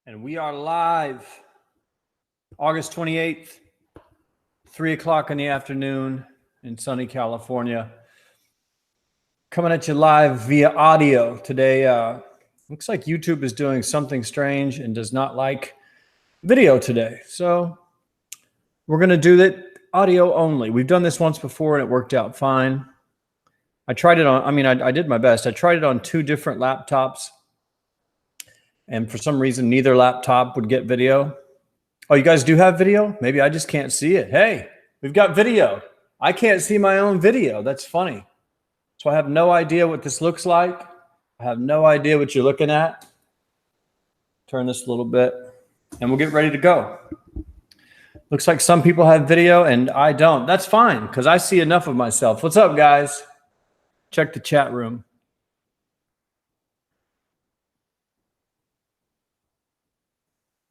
And we are live, August 28th, 3 o'clock in the afternoon in sunny California. Coming at you live via audio today. Looks like YouTube is doing something strange and does not like video today. So we're going to do that audio only. We've done this once before and it worked out fine. I tried it on, I did my best. I tried it on 2 different laptops. And for some reason, neither laptop would get video. Oh, you guys do have video? Maybe I just can't see it. Hey, we've got video. I can't see my own video. That's funny. So I have no idea what this looks like. I have no idea what you're looking at. Turn this a little bit and we'll get ready to go. Looks like some people have video and I don't. That's fine because I see enough of myself. What's up, guys? Check the chat room.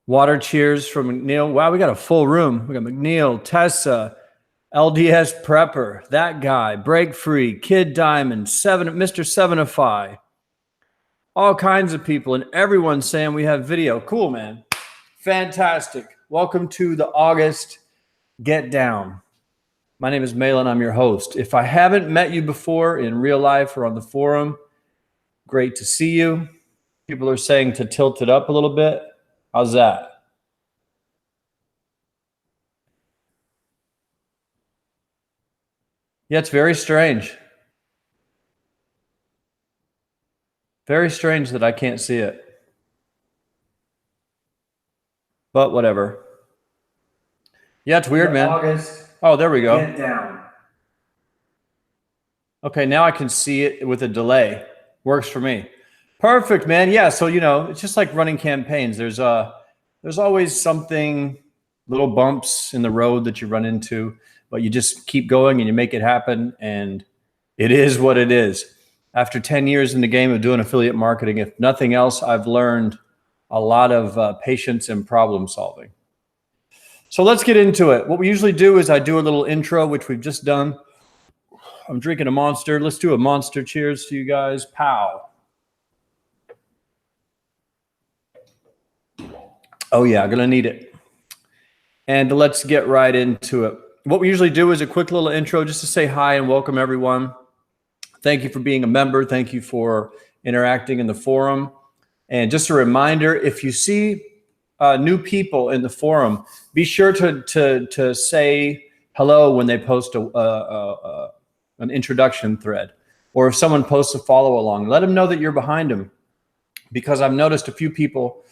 Water cheers from McNeil. Wow, we got a full room. We got McNeil, Tessa, LDS Prepper, that guy, Break Free, Kid Diamond, Mr. Sevenify. All kinds of people and everyone's saying we have video. Cool, man. Fantastic. Welcome to the August Get Down. My name is Malin. I'm your host. If I haven't met you before in real life or on the forum, great to see you. People are saying to tilt it up a little bit. How's that? Yeah, it's very strange. Very strange that I can't see it. But whatever. Yeah, it's weird, man. August. Oh, there we go. Get down. Okay, now I can see it with a delay. Works for me. Perfect, man. Yeah, so it's just like running campaigns. There's always something, little bumps in the road that you run into, but you just keep going and you make it happen, and it is what it is. After 10 years in the game of doing affiliate marketing, if nothing else, I've learned a lot of patience and problem solving. So let's get into it. What we usually do is I do a little intro, which we've just done. I'm drinking a Monster. Let's do a Monster cheers to you guys. Pow. Oh yeah, I'm gonna need it. And let's get right into it. What we usually do is a quick little intro just to say hi and welcome everyone. Thank you for being a member. Thank you for interacting in the forum. And just a reminder, if you see new people in the forum, be sure to say hello when they post an introduction thread. Or if someone posts a follow along, let them know that you're behind them. Because I've noticed a few people,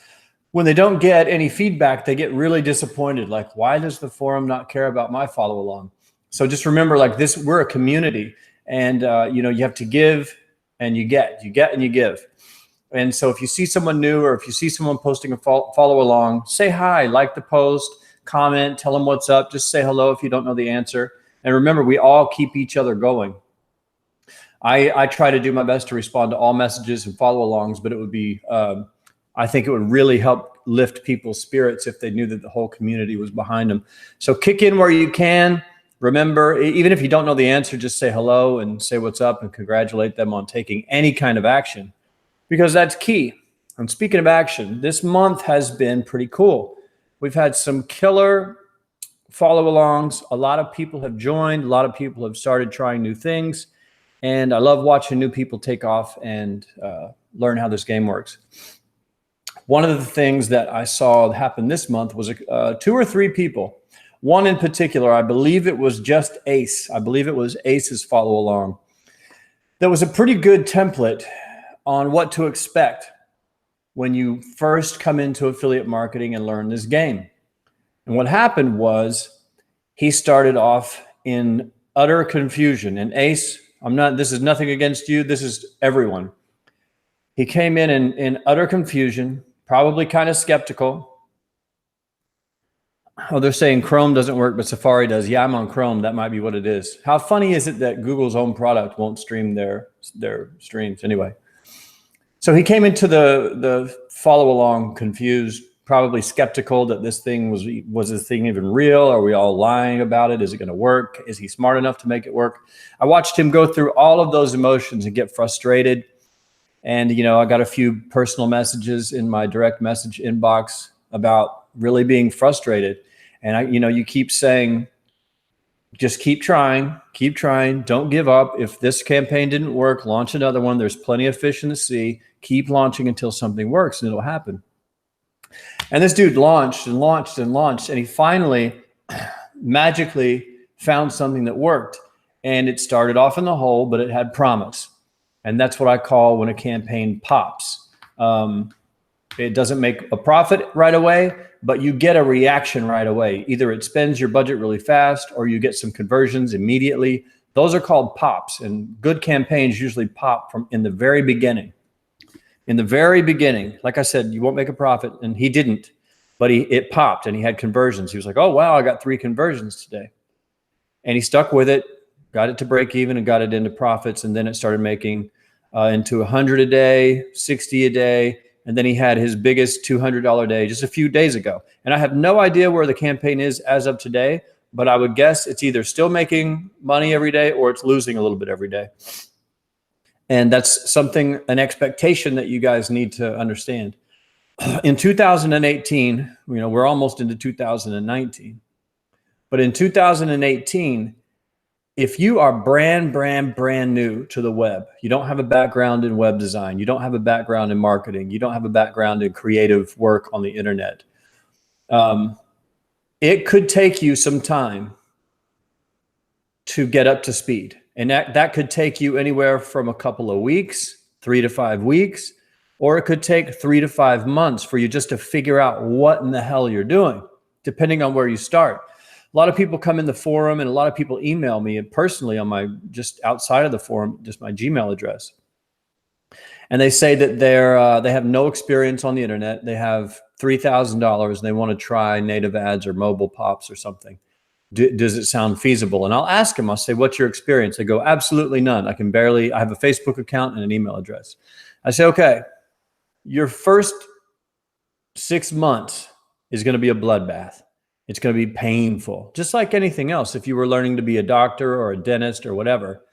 when they don't get any feedback, they get really disappointed. Like, why does the forum not care about my follow along? So just remember, like this, we're a community, and you have to give and you get and you give. And so if you see someone new or if you see someone posting a follow along, say hi, like the post, comment, tell them what's up. Just say hello if you don't know the answer. And remember, we all keep each other going. I try to do my best to respond to all messages and follow alongs, but it would be, I think it would really help lift people's spirits if they knew that the whole community was behind them. So kick in where you can. Remember, even if you don't know the answer, just say hello and say what's up and congratulate them on taking any kind of action, because that's key. And speaking of action, this month has been pretty cool. We've had some killer follow alongs. A lot of people have joined. A lot of people have started trying new things. And I love watching new people take off and learn how this game works. One of the things that I saw happen this month was 2 or 3 people. One in particular, I believe it was just Ace. I believe it was Ace's follow along. There was a pretty good template on what to expect when you first come into affiliate marketing and learn this game. And what happened was he started off in utter confusion. And Ace, this is nothing against you. This is everyone. He came in utter confusion. Probably kind of skeptical. Oh, they're saying Chrome doesn't work, but Safari does. Yeah, I'm on Chrome. That might be what it is. How funny is it that Google's own product won't stream their streams anyway? So he came into the follow along confused, probably skeptical that this thing was this thing even real? Are we all lying about it? Is it going to work? Is he smart enough to make it work? I watched him go through all of those emotions and get frustrated. And, I got a few personal messages in my direct message inbox about really being frustrated. And you keep saying, just keep trying, don't give up. If this campaign didn't work, launch another one. There's plenty of fish in the sea. Keep launching until something works and it'll happen. And this dude launched and launched and launched, and he finally magically found something that worked. And it started off in the hole, but it had promise. And that's what I call when a campaign pops. It doesn't make a profit right away, but you get a reaction right away. Either it spends your budget really fast or you get some conversions immediately. Those are called pops, and good campaigns usually pop from in the very beginning. In the very beginning, like I said, you won't make a profit, and he didn't, but it popped and he had conversions. He was like, oh, wow, I got 3 conversions today. And he stuck with it, got it to break even and got it into profits. And then it started making into 100 a day, 60 a day. And then he had his biggest $200 day just a few days ago. And I have no idea where the campaign is as of today, but I would guess it's either still making money every day or it's losing a little bit every day. And that's something, an expectation that you guys need to understand. In 2018, we're almost into 2019, but in 2018, if you are brand new to the web, you don't have a background in web design, you don't have a background in marketing, you don't have a background in creative work on the internet, it could take you some time to get up to speed. And that could take you anywhere from a couple of weeks, 3 to 5 weeks, or it could take 3 to 5 months for you just to figure out what in the hell you're doing, depending on where you start. A lot of people come in the forum and a lot of people email me personally on my, just outside of the forum, just my Gmail address. And they say that they have no experience on the internet. They have $3,000 and they want to try native ads or mobile pops or something. Does it sound feasible? And I'll ask them, I'll say, what's your experience? They go, absolutely none. I have a Facebook account and an email address. I say, okay, your first 6 months is going to be a bloodbath. It's going to be painful, just like anything else. If you were learning to be a doctor or a dentist or whatever,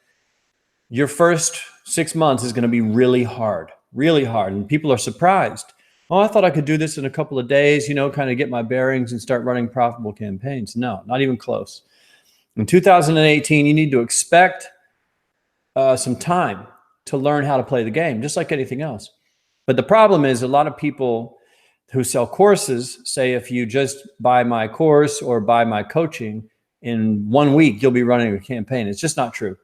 your first 6 months is going to be really hard. And people are surprised. Oh, I thought I could do this in a couple of days, kind of get my bearings and start running profitable campaigns. No, not even close. In 2018, you need to expect some time to learn how to play the game, just like anything else. But the problem is a lot of people who sell courses say, if you just buy my course or buy my coaching, in 1 week, you'll be running a campaign. It's just not true.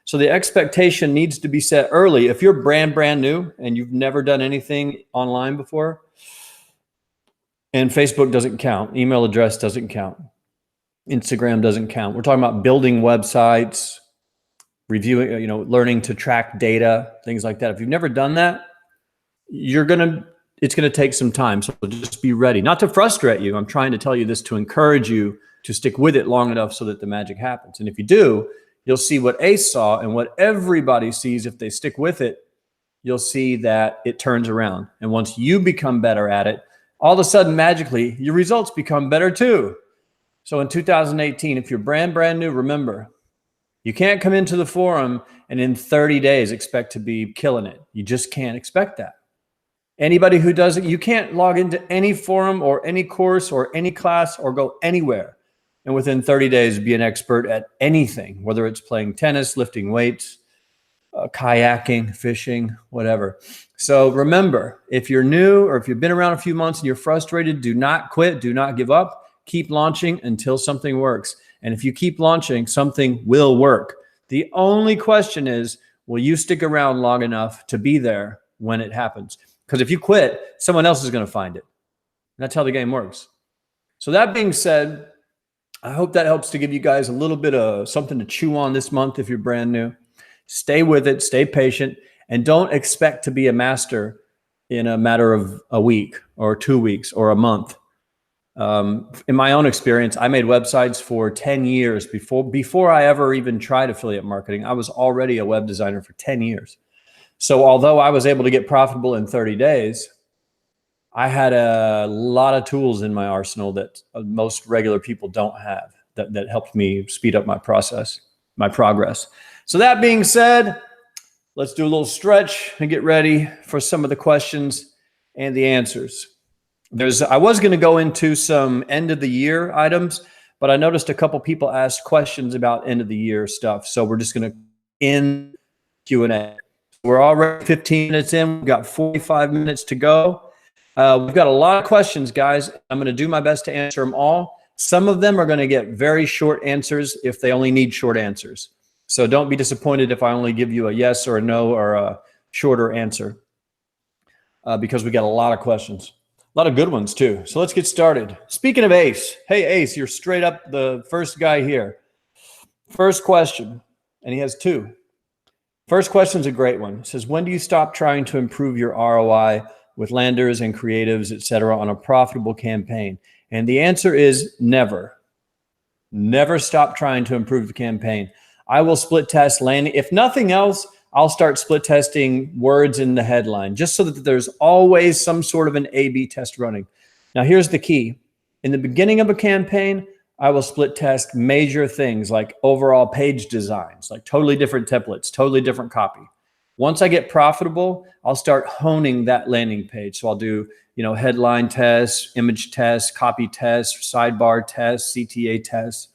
So the expectation needs to be set early. If you're brand new and you've never done anything online before, and Facebook doesn't count, email address doesn't count, Instagram doesn't count. We're talking about building websites, reviewing, learning to track data, things like that. If you've never done that, it's going to take some time. So just be ready, not to frustrate you. I'm trying to tell you this to encourage you to stick with it long enough so that the magic happens. And if you do, you'll see what Ace saw and what everybody sees. If they stick with it, you'll see that it turns around. And once you become better at it, all of a sudden, magically, your results become better too. So in 2018, if you're brand new, remember, you can't come into the forum and in 30 days expect to be killing it. You just can't expect that. Anybody who does it, you can't log into any forum or any course or any class or go anywhere and within 30 days be an expert at anything, whether it's playing tennis, lifting weights, kayaking, fishing, whatever. So remember, if you're new or if you've been around a few months and you're frustrated, do not quit, do not give up. Keep launching until something works. And if you keep launching, something will work. The only question is, will you stick around long enough to be there when it happens? Because if you quit, someone else is going to find it. And that's how the game works. So that being said, I hope that helps to give you guys a little bit of something to chew on this month if you're brand new. Stay with it, stay patient, and don't expect to be a master in a matter of a week or 2 weeks or a month. In my own experience, I made websites for 10 years before I ever even tried affiliate marketing. I was already a web designer for 10 years. So although I was able to get profitable in 30 days, I had a lot of tools in my arsenal that most regular people don't have that helped me speed up my progress. So that being said, let's do a little stretch and get ready for some of the questions and the answers. I was going to go into some end of the year items, but I noticed a couple people asked questions about end of the year stuff. So we're just going to end Q&A. We're already 15 minutes in. We've got 45 minutes to go. We've got a lot of questions, guys. I'm going to do my best to answer them all. Some of them are going to get very short answers if they only need short answers. So don't be disappointed if I only give you a yes or a no or a shorter answer because we got a lot of questions. A lot of good ones too. So let's get started. Speaking of Ace, hey Ace, you're straight up the first guy here. First question, and he has two. First question is a great one. It says, when do you stop trying to improve your ROI with landers and creatives, et cetera, on a profitable campaign? And the answer is never. Never stop trying to improve the campaign. I will split test landing. If nothing else, I'll start split testing words in the headline just so that there's always some sort of an A/B test running. Now, here's the key. In the beginning of a campaign, I will split test major things like overall page designs, like totally different templates, totally different copy. Once I get profitable, I'll start honing that landing page. So I'll do, headline tests, image tests, copy tests, sidebar tests, CTA tests.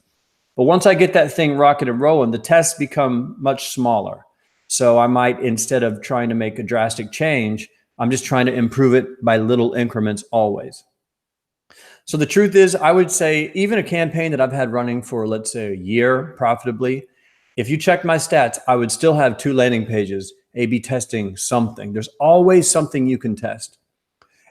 But once I get that thing rocking and rolling, the tests become much smaller. So I might, instead of trying to make a drastic change, I'm just trying to improve it by little increments always. So the truth is, I would say even a campaign that I've had running for, let's say, a year profitably, if you check my stats, I would still have 2 landing pages, A/B testing something. There's always something you can test.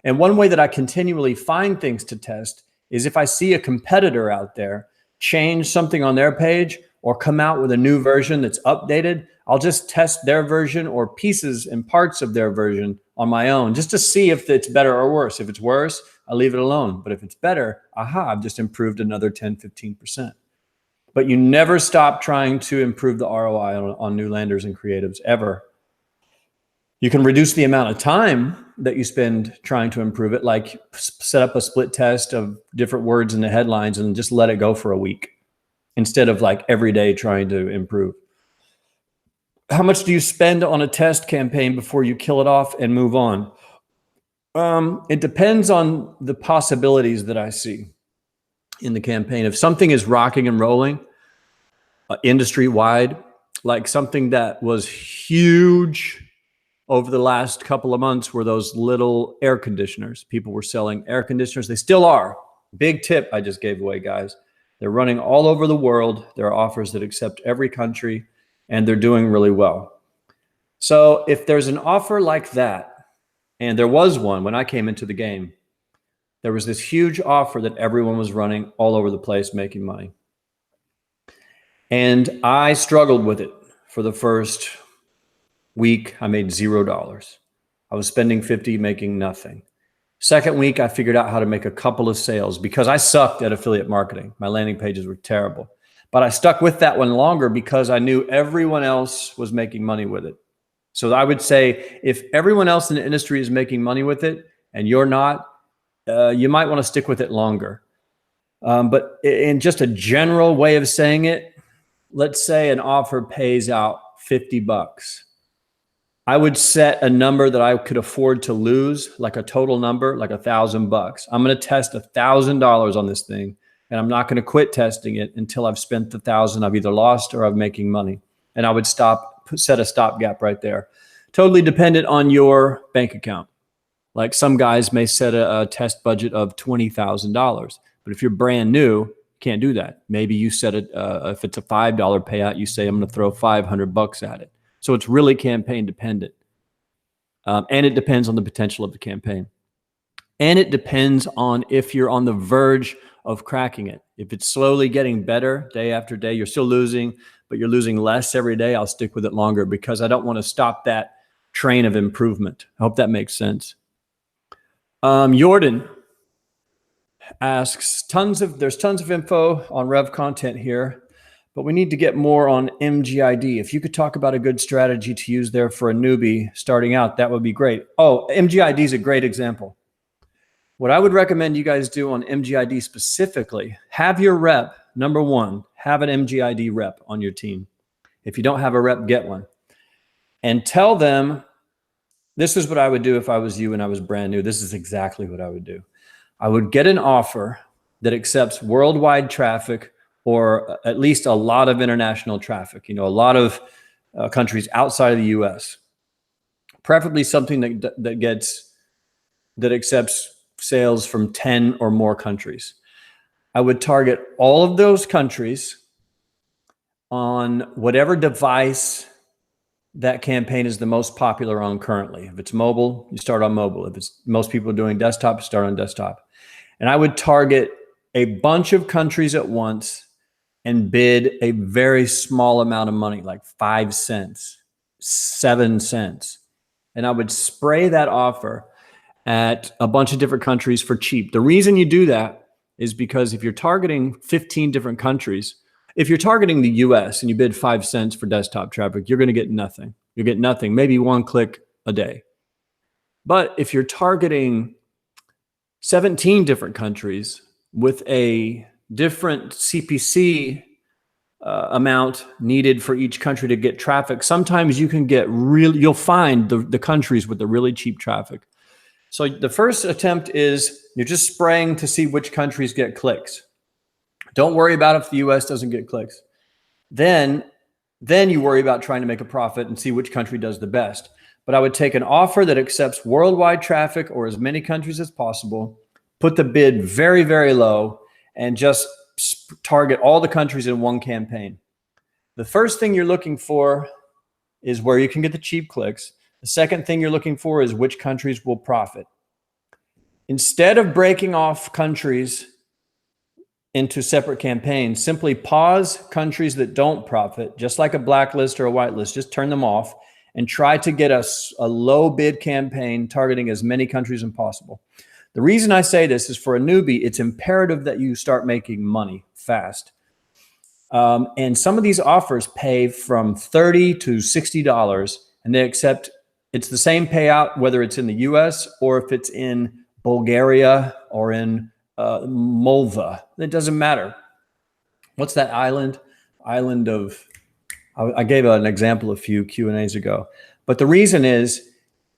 And one way that I continually find things to test is if I see a competitor out there change something on their page or come out with a new version that's updated, I'll just test their version or pieces and parts of their version on my own just to see if it's better or worse. If it's worse, I'll leave it alone. But if it's better, aha, I've just improved another 10, 15%. But you never stop trying to improve the ROI on new landers and creatives ever. You can reduce the amount of time that you spend trying to improve it, like set up a split test of different words in the headlines and just let it go for a week instead of like every day trying to improve. How much do you spend on a test campaign before you kill it off and move on? It depends on the possibilities that I see in the campaign. If something is rocking and rolling industry-wide, like something that was huge over the last couple of months were those little air conditioners. People were selling air conditioners. They still are. Big tip I just gave away, guys. They're running all over the world. There are offers that accept every country, and they're doing really well. So if there's an offer like that, and there was one when I came into the game, there was this huge offer that everyone was running all over the place making money. And I struggled with it for the first week. I made $0. I was spending 50, making nothing. Second week, I figured out how to make a couple of sales because I sucked at affiliate marketing. My landing pages were terrible. But I stuck with that one longer because I knew everyone else was making money with it. So I would say if everyone else in the industry is making money with it and you're not, you might want to stick with it longer. But in just a general way of saying it, let's say an offer pays out $50. I would set a number that I could afford to lose, like a total number, like $1,000. I'm going to test $1,000 on this thing, and I'm not going to quit testing it until I've spent the $1,000 I've either lost or I'm making money. And I would set a stopgap right there. Totally dependent on your bank account. Like some guys may set a test budget of $20,000, but if you're brand new, you can't do that. Maybe you set it, if it's a $5 payout, you say, I'm going to throw $500 at it. So it's really campaign dependent. And it depends on the potential of the campaign. And it depends on if you're on the verge of cracking it. If it's slowly getting better day after day, you're still losing, but you're losing less every day, I'll stick with it longer because I don't want to stop that train of improvement. I hope that makes sense. Jordan asks, there's tons of info on Rev content here, but we need to get more on MGID. If you could talk about a good strategy to use there for a newbie starting out, that would be great. Oh, MGID is a great example. What I would recommend you guys do on MGID specifically, have your rep, number one, have an MGID rep on your team. If you don't have a rep, get one. and tell them, this is what I would do if I was you and I was brand new. This is exactly what I would do. I would get an offer that accepts worldwide traffic, or at least a lot of international traffic, a lot of countries outside of the US, preferably something that accepts sales from 10 or more countries. I would target all of those countries on whatever device that campaign is the most popular on currently. If it's mobile, you start on mobile. If it's most people are doing desktop, you start on desktop. And I would target a bunch of countries at once and bid a very small amount of money, like 5 cents, 7 cents. And I would spray that offer at a bunch of different countries for cheap. The reason you do that is because if you're targeting 15 different countries, if you're targeting the US and you bid 5 cents for desktop traffic, you're going to get nothing. You get nothing, maybe 1 click a day. But if you're targeting 17 different countries with a different CPC amount needed for each country to get traffic, sometimes you can get you'll find the countries with the really cheap traffic. So the first attempt is you're just spraying to see which countries get clicks. Don't worry about if the US doesn't get clicks. Then you worry about trying to make a profit and see which country does the best. But I would take an offer that accepts worldwide traffic or as many countries as possible, put the bid very, very low, and just target all the countries in one campaign. The first thing you're looking for is where you can get the cheap clicks. The second thing you're looking for is which countries will profit. Instead of breaking off countries into separate campaigns, simply pause countries that don't profit, just like a blacklist or a whitelist, just turn them off and try to get a low bid campaign targeting as many countries as possible. The reason I say this is for a newbie, it's imperative that you start making money fast. And some of these offers pay from $30 to $60, and they accept, it's the same payout whether it's in the US or if it's in Bulgaria or in Moldova. It doesn't matter. What's that island? Island of, I gave an example a few Q&As ago. But the reason is,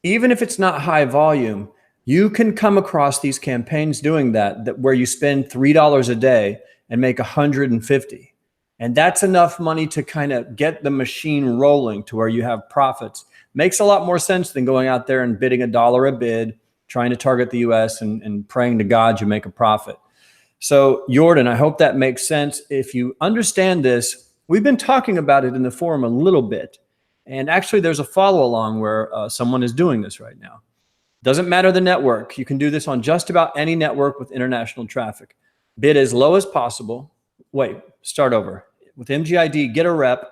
even if it's not high volume, you can come across these campaigns doing that where you spend $3 a day and make 150. And that's enough money to kind of get the machine rolling to where you have profits. Makes a lot more sense than going out there and bidding $1 a bid, trying to target the US and praying to God you make a profit. So Jordan, I hope that makes sense. If you understand this, we've been talking about it in the forum a little bit. And actually there's a follow along where someone is doing this right now. Doesn't matter the network. You can do this on just about any network with international traffic. Bid as low as possible. Wait, start over. With MGID, get a rep.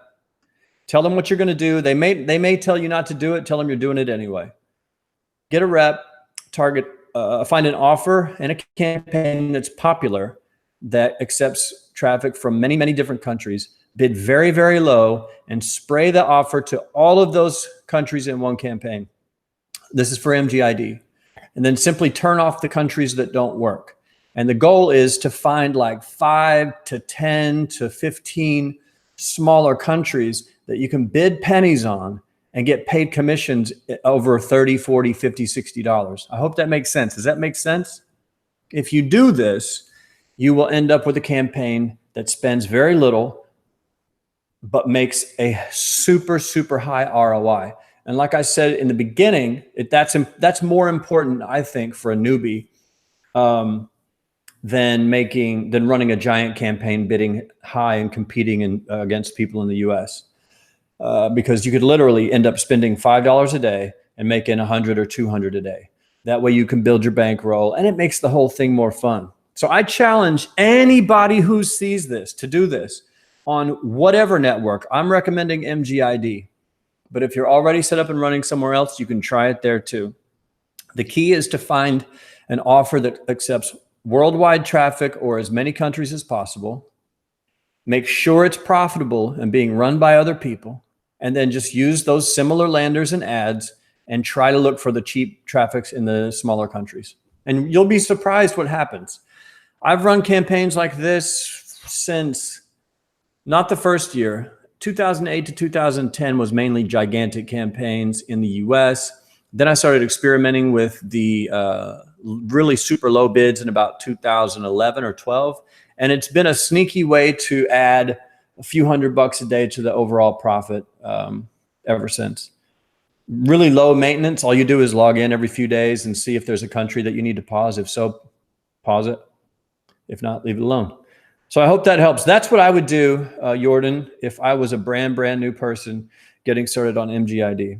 Tell them what you're going to do. They may tell you not to do it. Tell them you're doing it anyway. Get a rep. Target. Find an offer and a campaign that's popular that accepts traffic from many, many different countries. Bid very, very low and spray the offer to all of those countries in one campaign. This is for MGID. And then simply turn off the countries that don't work. And the goal is to find like 5 to 10 to 15 smaller countries that you can bid pennies on and get paid commissions over $30, $40, $50, $60. I hope that makes sense. Does that make sense? If you do this, you will end up with a campaign that spends very little, but makes a super, super high ROI. And like I said in the beginning, that's more important, I think, for a newbie than running a giant campaign bidding high and competing against people in the US. Because you could literally end up spending $5 a day and making 100 or 200 a day. That way you can build your bankroll and it makes the whole thing more fun. So I challenge anybody who sees this to do this on whatever network. I'm recommending MGID. But if you're already set up and running somewhere else, you can try it there too. The key is to find an offer that accepts worldwide traffic or as many countries as possible. Make sure it's profitable and being run by other people. And then just use those similar landers and ads and try to look for the cheap traffics in the smaller countries. And you'll be surprised what happens. I've run campaigns like this since not the first year, 2008 to 2010 was mainly gigantic campaigns in the US. Then I started experimenting with the really super low bids in about 2011 or 12. And it's been a sneaky way to add a few $100 a day to the overall profit ever since. Really low maintenance. All you do is log in every few days and see if there's a country that you need to pause. If so, pause it. If not, leave it alone. So I hope that helps. That's what I would do, Jordan, if I was a brand new person getting started on MGID.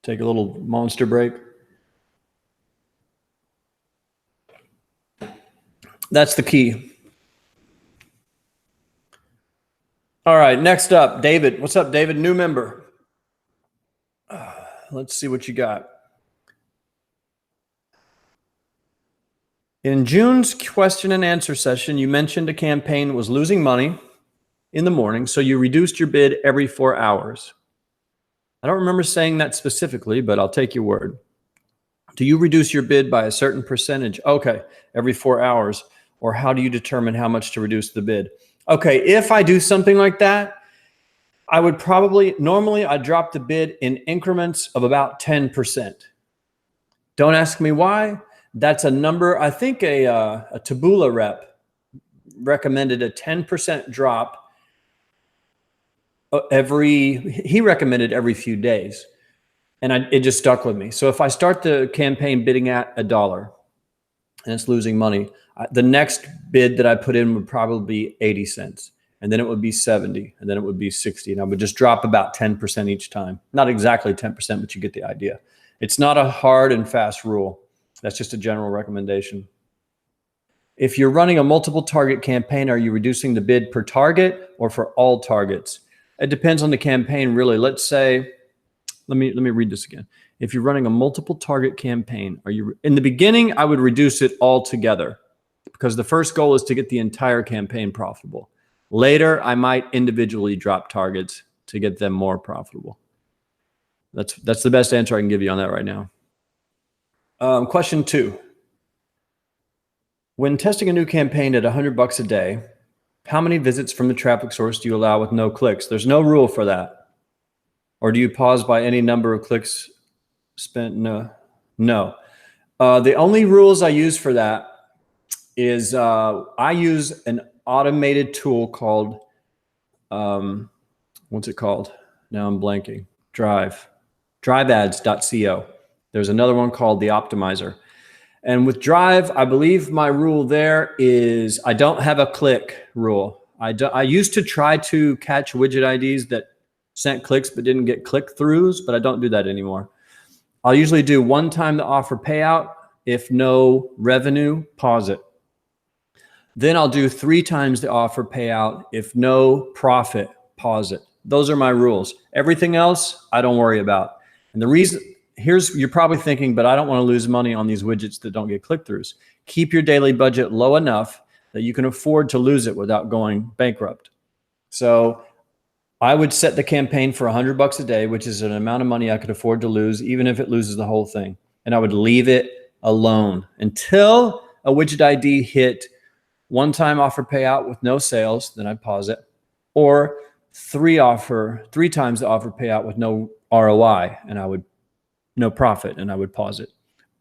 Take a little monster break. That's the key. All right, next up, David. What's up, David? New member. Let's see what you got. In June's question and answer session, you mentioned a campaign was losing money in the morning, so you reduced your bid every 4 hours. I don't remember saying that specifically, but I'll take your word. Do you reduce your bid by a certain percentage? Okay, every 4 hours. Or how do you determine how much to reduce the bid? Okay, if I do something like that, I would probably, normally I drop the bid in increments of about 10%. Don't ask me why. That's a number, I think a Taboola rep recommended a 10% drop he recommended every few days. And it just stuck with me. So if I start the campaign bidding at $1 and it's losing money, the next bid that I put in would probably be 80 cents. And then it would be 70, and then it would be 60. And I would just drop about 10% each time. Not exactly 10%, but you get the idea. It's not a hard and fast rule. That's just a general recommendation. If you're running a multiple target campaign, are you reducing the bid per target or for all targets? It depends on the campaign, really. Let's say, let me read this again. If you're running a multiple target campaign, in the beginning, I would reduce it all together because the first goal is to get the entire campaign profitable. Later, I might individually drop targets to get them more profitable. That's the best answer I can give you on that right now. Question 2. When testing a new campaign at $100 a day, how many visits from the traffic source do you allow with no clicks? There's no rule for that. Or do you pause by any number of clicks spent? No. The only rules I use for that is I use an automated tool called, what's it called? Now I'm blanking. Driveads.co. There's another one called the Optimizer. And with Drive, I believe my rule there is I don't have a click rule. I used to try to catch widget IDs that sent clicks but didn't get click-throughs, but I don't do that anymore. I'll usually do one time the offer payout. If no revenue, pause it. Then I'll do 3 times the offer payout. If no profit, pause it. Those are my rules. Everything else, I don't worry about. And the reason, you're probably thinking, but I don't want to lose money on these widgets that don't get click-throughs. Keep your daily budget low enough that you can afford to lose it without going bankrupt. So I would set the campaign for $100 a day, which is an amount of money I could afford to lose, even if it loses the whole thing. And I would leave it alone until a widget ID hit one-time offer payout with no sales, then I'd pause it, or 3 times the offer payout with no ROI, and I would no profit, and I would pause it.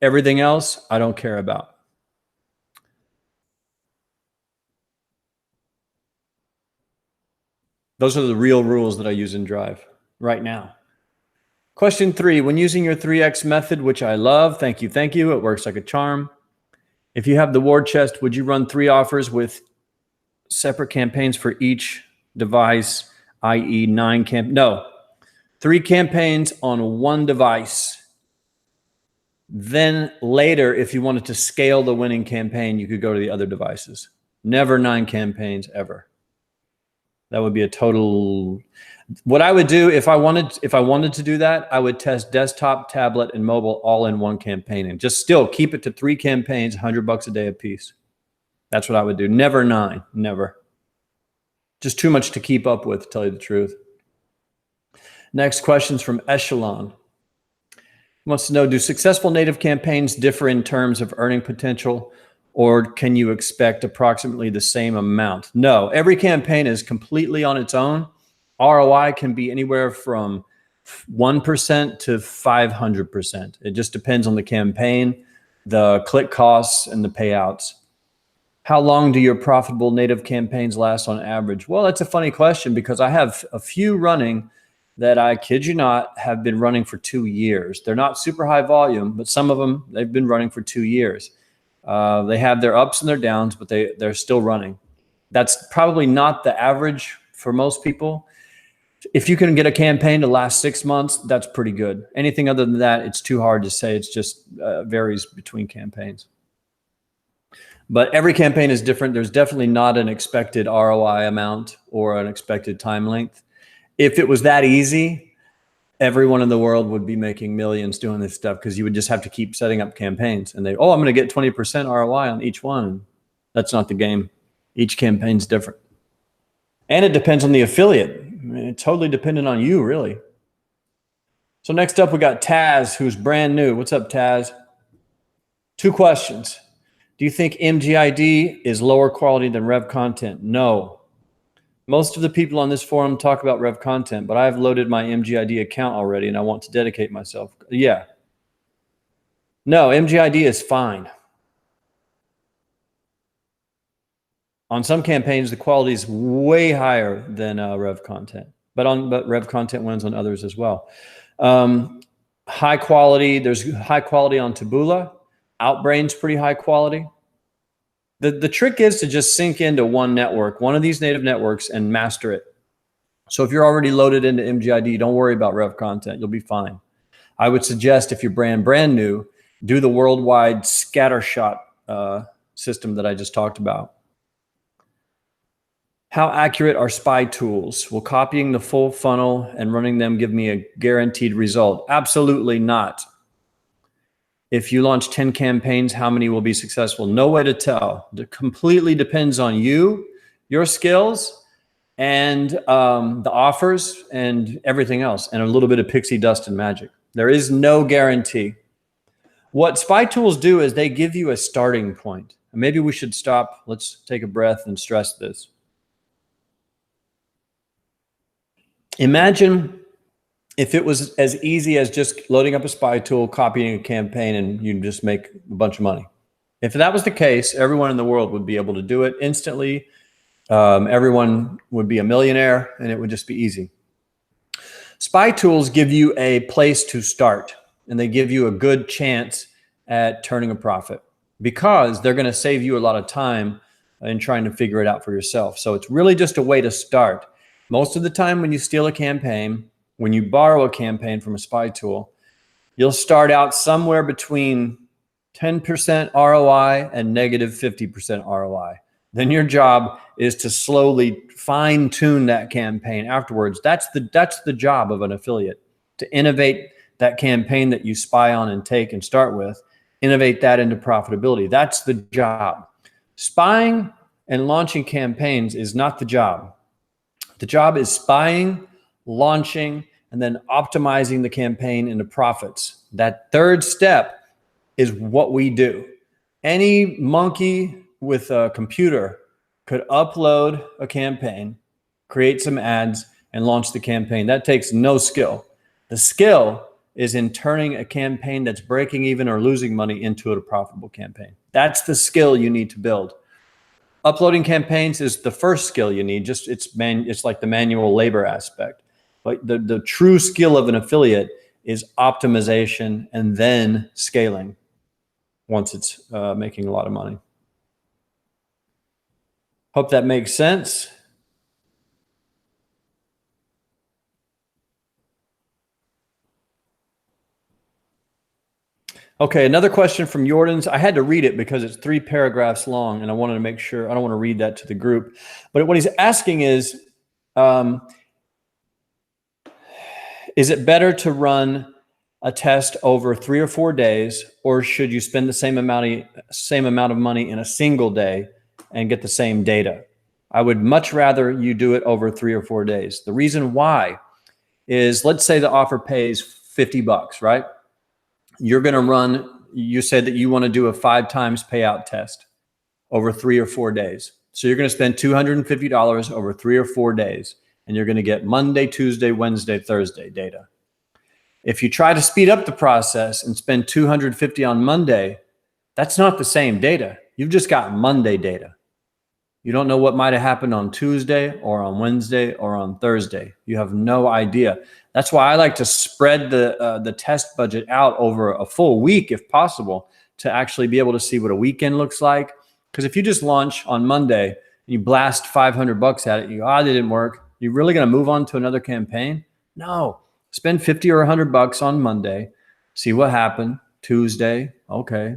Everything else, I don't care about. Those are the real rules that I use in Drive right now. Question 3, when using your 3X method, which I love, thank you, it works like a charm. If you have the war chest, would you run 3 offers with separate campaigns for each device, i.e. 9 No, 3 campaigns on 1 device. Then later, if you wanted to scale the winning campaign, you could go to the other devices. Never 9 campaigns ever. That would be a total. What I would do if I wanted to do that, I would test desktop, tablet, and mobile all in 1 campaign, and just still keep it to 3 campaigns, $100 a day a piece. That's what I would do. Never 9, never. Just too much to keep up with, to tell you the truth. Next question's from Echelon. He wants to know, do successful native campaigns differ in terms of earning potential or can you expect approximately the same amount? No, every campaign is completely on its own. ROI can be anywhere from 1% to 500%. It just depends on the campaign, the click costs, and the payouts. How long do your profitable native campaigns last on average? Well, that's a funny question because I have a few running that, I kid you not, have been running for 2 years. They're not super high volume, but some of them, they've been running for 2 years. They have their ups and their downs, but they're still running. That's probably not the average for most people. If you can get a campaign to last 6 months, that's pretty good. Anything other than that, it's too hard to say. It's just varies between campaigns. But every campaign is different. There's definitely not an expected ROI amount or an expected time length. If it was that easy, everyone in the world would be making millions doing this stuff, because you would just have to keep setting up campaigns and I'm going to get 20% ROI on each one. That's not the game. Each campaign's different. And it depends on the affiliate. I mean, it's totally dependent on you, really. So next up, we got Taz, who's brand new. What's up, Taz? 2 questions. Do you think MGID is lower quality than Rev content? No. Most of the people on this forum talk about Rev content, but I've loaded my MGID account already and I want to dedicate myself. Yeah. No, MGID is fine. On some campaigns, the quality is way higher than Rev content, but Rev content wins on others as well. High quality, there's high quality on Taboola. Outbrain's pretty high quality. The trick is to just sink into one network, one of these native networks, and master it. So if you're already loaded into MGID, don't worry about Rev content. You'll be fine. I would suggest, if you're brand new, do the worldwide scattershot system that I just talked about. How accurate are spy tools? Will copying the full funnel and running them give me a guaranteed result? Absolutely not. If you launch 10 campaigns, how many will be successful? No way to tell. It completely depends on you, your skills, and the offers and everything else, and a little bit of pixie dust and magic. There is no guarantee. What spy tools do is they give you a starting point. Maybe we should stop. Let's take a breath and stress this. Imagine if it was as easy as just loading up a spy tool, copying a campaign, and you just make a bunch of money. If that was the case, everyone in the world would be able to do it instantly. Everyone would be a millionaire, and it would just be easy. Spy tools give you a place to start, and they give you a good chance at turning a profit, because they're going to save you a lot of time in trying to figure it out for yourself. So it's really just a way to start. Most of the time when you steal a campaign, when you borrow a campaign from a spy tool, you'll start out somewhere between 10% ROI and negative 50% ROI. Then your job is to slowly fine tune that campaign afterwards. That's the job of an affiliate, to innovate that campaign that you spy on and take and start with, innovate that into profitability. That's the job. Spying and launching campaigns is not the job. The job is spying, launching, and then optimizing the campaign into profits. That third step is what we do. Any monkey with a computer could upload a campaign, create some ads, and launch the campaign. That takes no skill. The skill is in turning a campaign that's breaking even or losing money into a profitable campaign. That's the skill you need to build. Uploading campaigns is the first skill you need. It's like the manual labor aspect. But the true skill of an affiliate is optimization and then scaling once it's making a lot of money. Hope that makes sense. Okay, another question from Jordan's. I had to read it because it's 3 paragraphs long, and I wanted to make sure, I don't want to read that to the group. But what he's asking is it better to run a test over 3 or 4 days, or should you spend the same amount of money in a single day and get the same data? I would much rather you do it over 3 or 4 days. The reason why is, let's say the offer pays $50, right? You're going to run, you said that you want to do a 5 times payout test. over 3 or 4 days. So you're going to spend $250 over 3 or 4 days, and you're going to get Monday, Tuesday, Wednesday, Thursday data. If you try to speed up the process and spend $250 on Monday, that's not the same data. You've just got Monday data. You don't know what might have happened on Tuesday or on Wednesday or on Thursday. You have no idea. That's why I like to spread the test budget out over a full week if possible, to actually be able to see what a weekend looks like. Because if you just launch on Monday and you blast $500 at it, you go, that didn't work. You're really going to move on to another campaign? No. Spend 50 or $100 on Monday. See what happened. Tuesday, okay,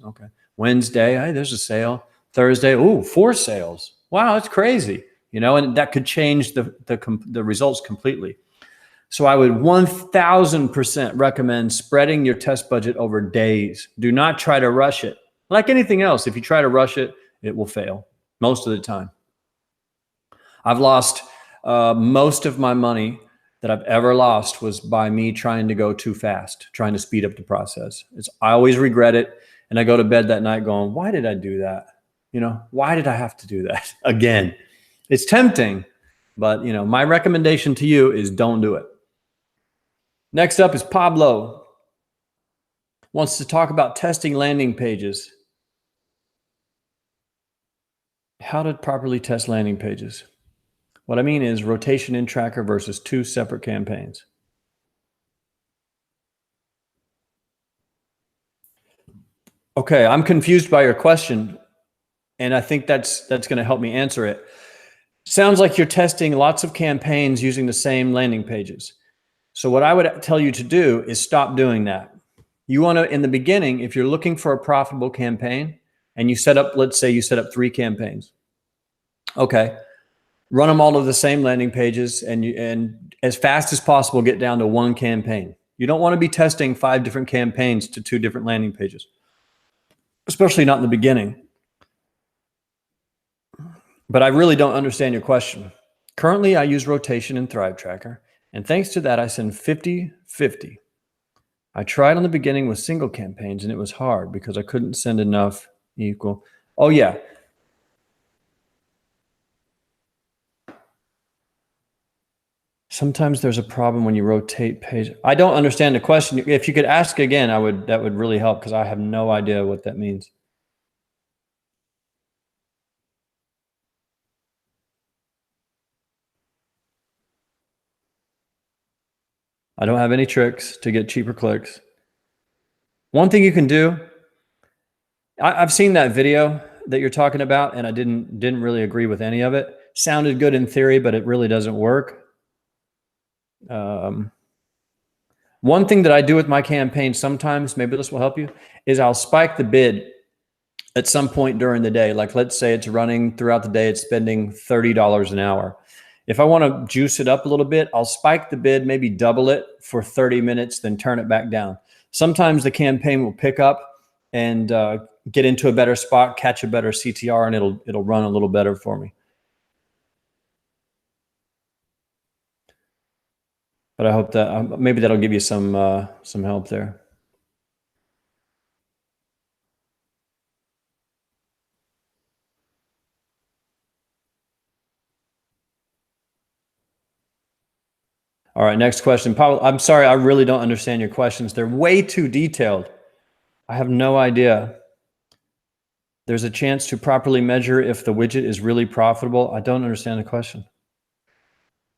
okay. Wednesday, hey, there's a sale. Thursday, 4 sales. Wow, that's crazy. And that could change the results completely. So I would 1000% recommend spreading your test budget over days. Do not try to rush it. Like anything else, if you try to rush it, it will fail most of the time. I've lost most of my money that I've ever lost was by me trying to go too fast, trying to speed up the process. I always regret it. And I go to bed that night going, why did I do that? Why did I have to do that again? It's tempting, but my recommendation to you is don't do it. Next up is Pablo. Wants to talk about testing landing pages. How to properly test landing pages. What I mean is rotation in tracker versus 2 separate campaigns. Okay, I'm confused by your question, and I think that's going to help me answer it. Sounds like you're testing lots of campaigns using the same landing pages. So what I would tell you to do is stop doing that. You want to, in the beginning, if you're looking for a profitable campaign and you set up, let's say you set up 3 campaigns. Okay. Run them all to the same landing pages and as fast as possible get down to 1 campaign. You don't want to be testing 5 different campaigns to 2 different landing pages, especially not in the beginning. But I really don't understand your question. Currently, I use rotation in Thrive Tracker, and thanks to that, I send 50-50. I tried on the beginning with single campaigns, and it was hard because I couldn't send enough equal. Oh, yeah. Sometimes there's a problem when you rotate page. I don't understand the question. If you could ask again, that would really help because I have no idea what that means. I don't have any tricks to get cheaper clicks. One thing you can do, I've seen that video that you're talking about, and I didn't really agree with any of it. Sounded good in theory, but it really doesn't work. One thing that I do with my campaign sometimes, maybe this will help you, is I'll spike the bid at some point during the day. Like let's say it's running throughout the day, it's spending $30 an hour. If I want to juice it up a little bit, I'll spike the bid, maybe double it for 30 minutes, then turn it back down. Sometimes the campaign will pick up and get into a better spot, catch a better CTR, and it'll run a little better for me. But I hope that maybe that'll give you some help there. All right, next question. Paul, I'm sorry, I really don't understand your questions. They're way too detailed. I have no idea. There's a chance to properly measure if the widget is really profitable. I don't understand the question.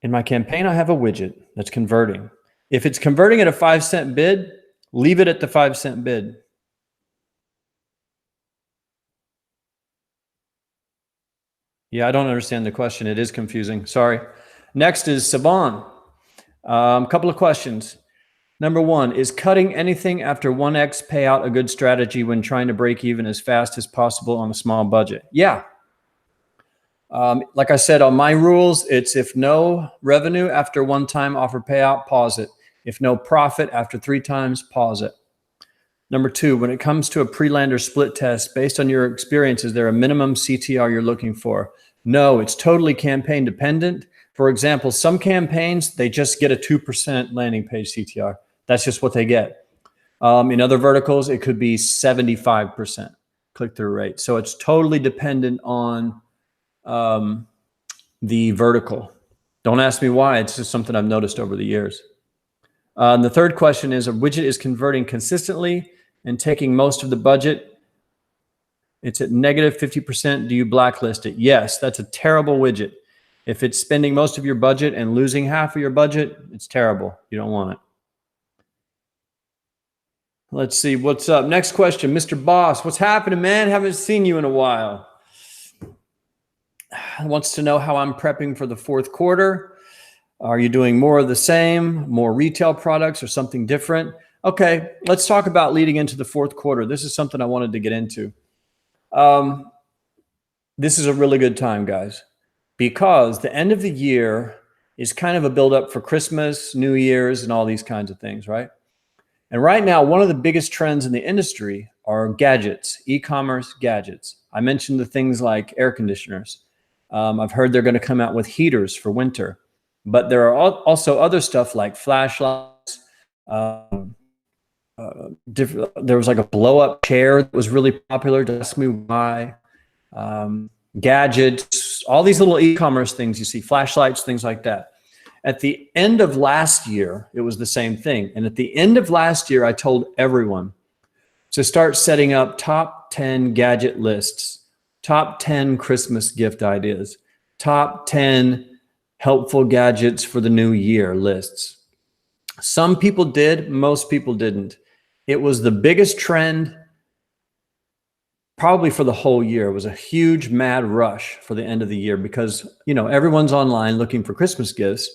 In my campaign, I have a widget that's converting. If it's converting at a 5-cent bid, leave it at the 5-cent bid. Yeah, I don't understand the question. It is confusing. Sorry. Next is Saban. Couple of questions. Number 1, is cutting anything after 1x payout a good strategy when trying to break even as fast as possible on a small budget? Yeah. Like I said, on my rules, it's if no revenue after 1-time offer payout, pause it. If no profit after 3 times, pause it. Number 2, when it comes to a pre-lander split test, based on your experience, is there a minimum CTR you're looking for? No, it's totally campaign dependent. For example, some campaigns, they just get a 2% landing page CTR. That's just what they get. In other verticals, it could be 75%. click-through rate. So it's totally dependent on the vertical. Don't ask me why. It's just something I've noticed over the years. The third question is, a widget is converting consistently and taking most of the budget. It's at negative 50%. Do you blacklist it? Yes, that's a terrible widget. If it's spending most of your budget and losing half of your budget, it's terrible. You don't want it. Let's see what's up. Next question, Mr. Boss. What's happening, man? Haven't seen you in a while. Wants to know how I'm prepping for the fourth quarter. Are you doing more of the same, more retail products or something different? Okay, let's talk about leading into the fourth quarter. This is something I wanted to get into. This is a really good time, guys, because the end of the year is kind of a buildup for Christmas, New Year's, and all these kinds of things, right? And right now, one of the biggest trends in the industry are gadgets, e-commerce gadgets. I mentioned the things like air conditioners. I've heard they're going to come out with heaters for winter, but there are also other stuff like flashlights. There was like a blow-up chair that was really popular. Don't ask me why. Gadgets, all these little e-commerce things you see, flashlights, things like that. At the end of last year, it was the same thing. And at the end of last year, I told everyone to start setting up top 10 gadget lists, top 10 Christmas gift ideas, top 10 helpful gadgets for the new year lists. Some people did, most people didn't. It was the biggest trend probably for the whole year. It was a huge mad rush for the end of the year because, you know, everyone's online looking for Christmas gifts,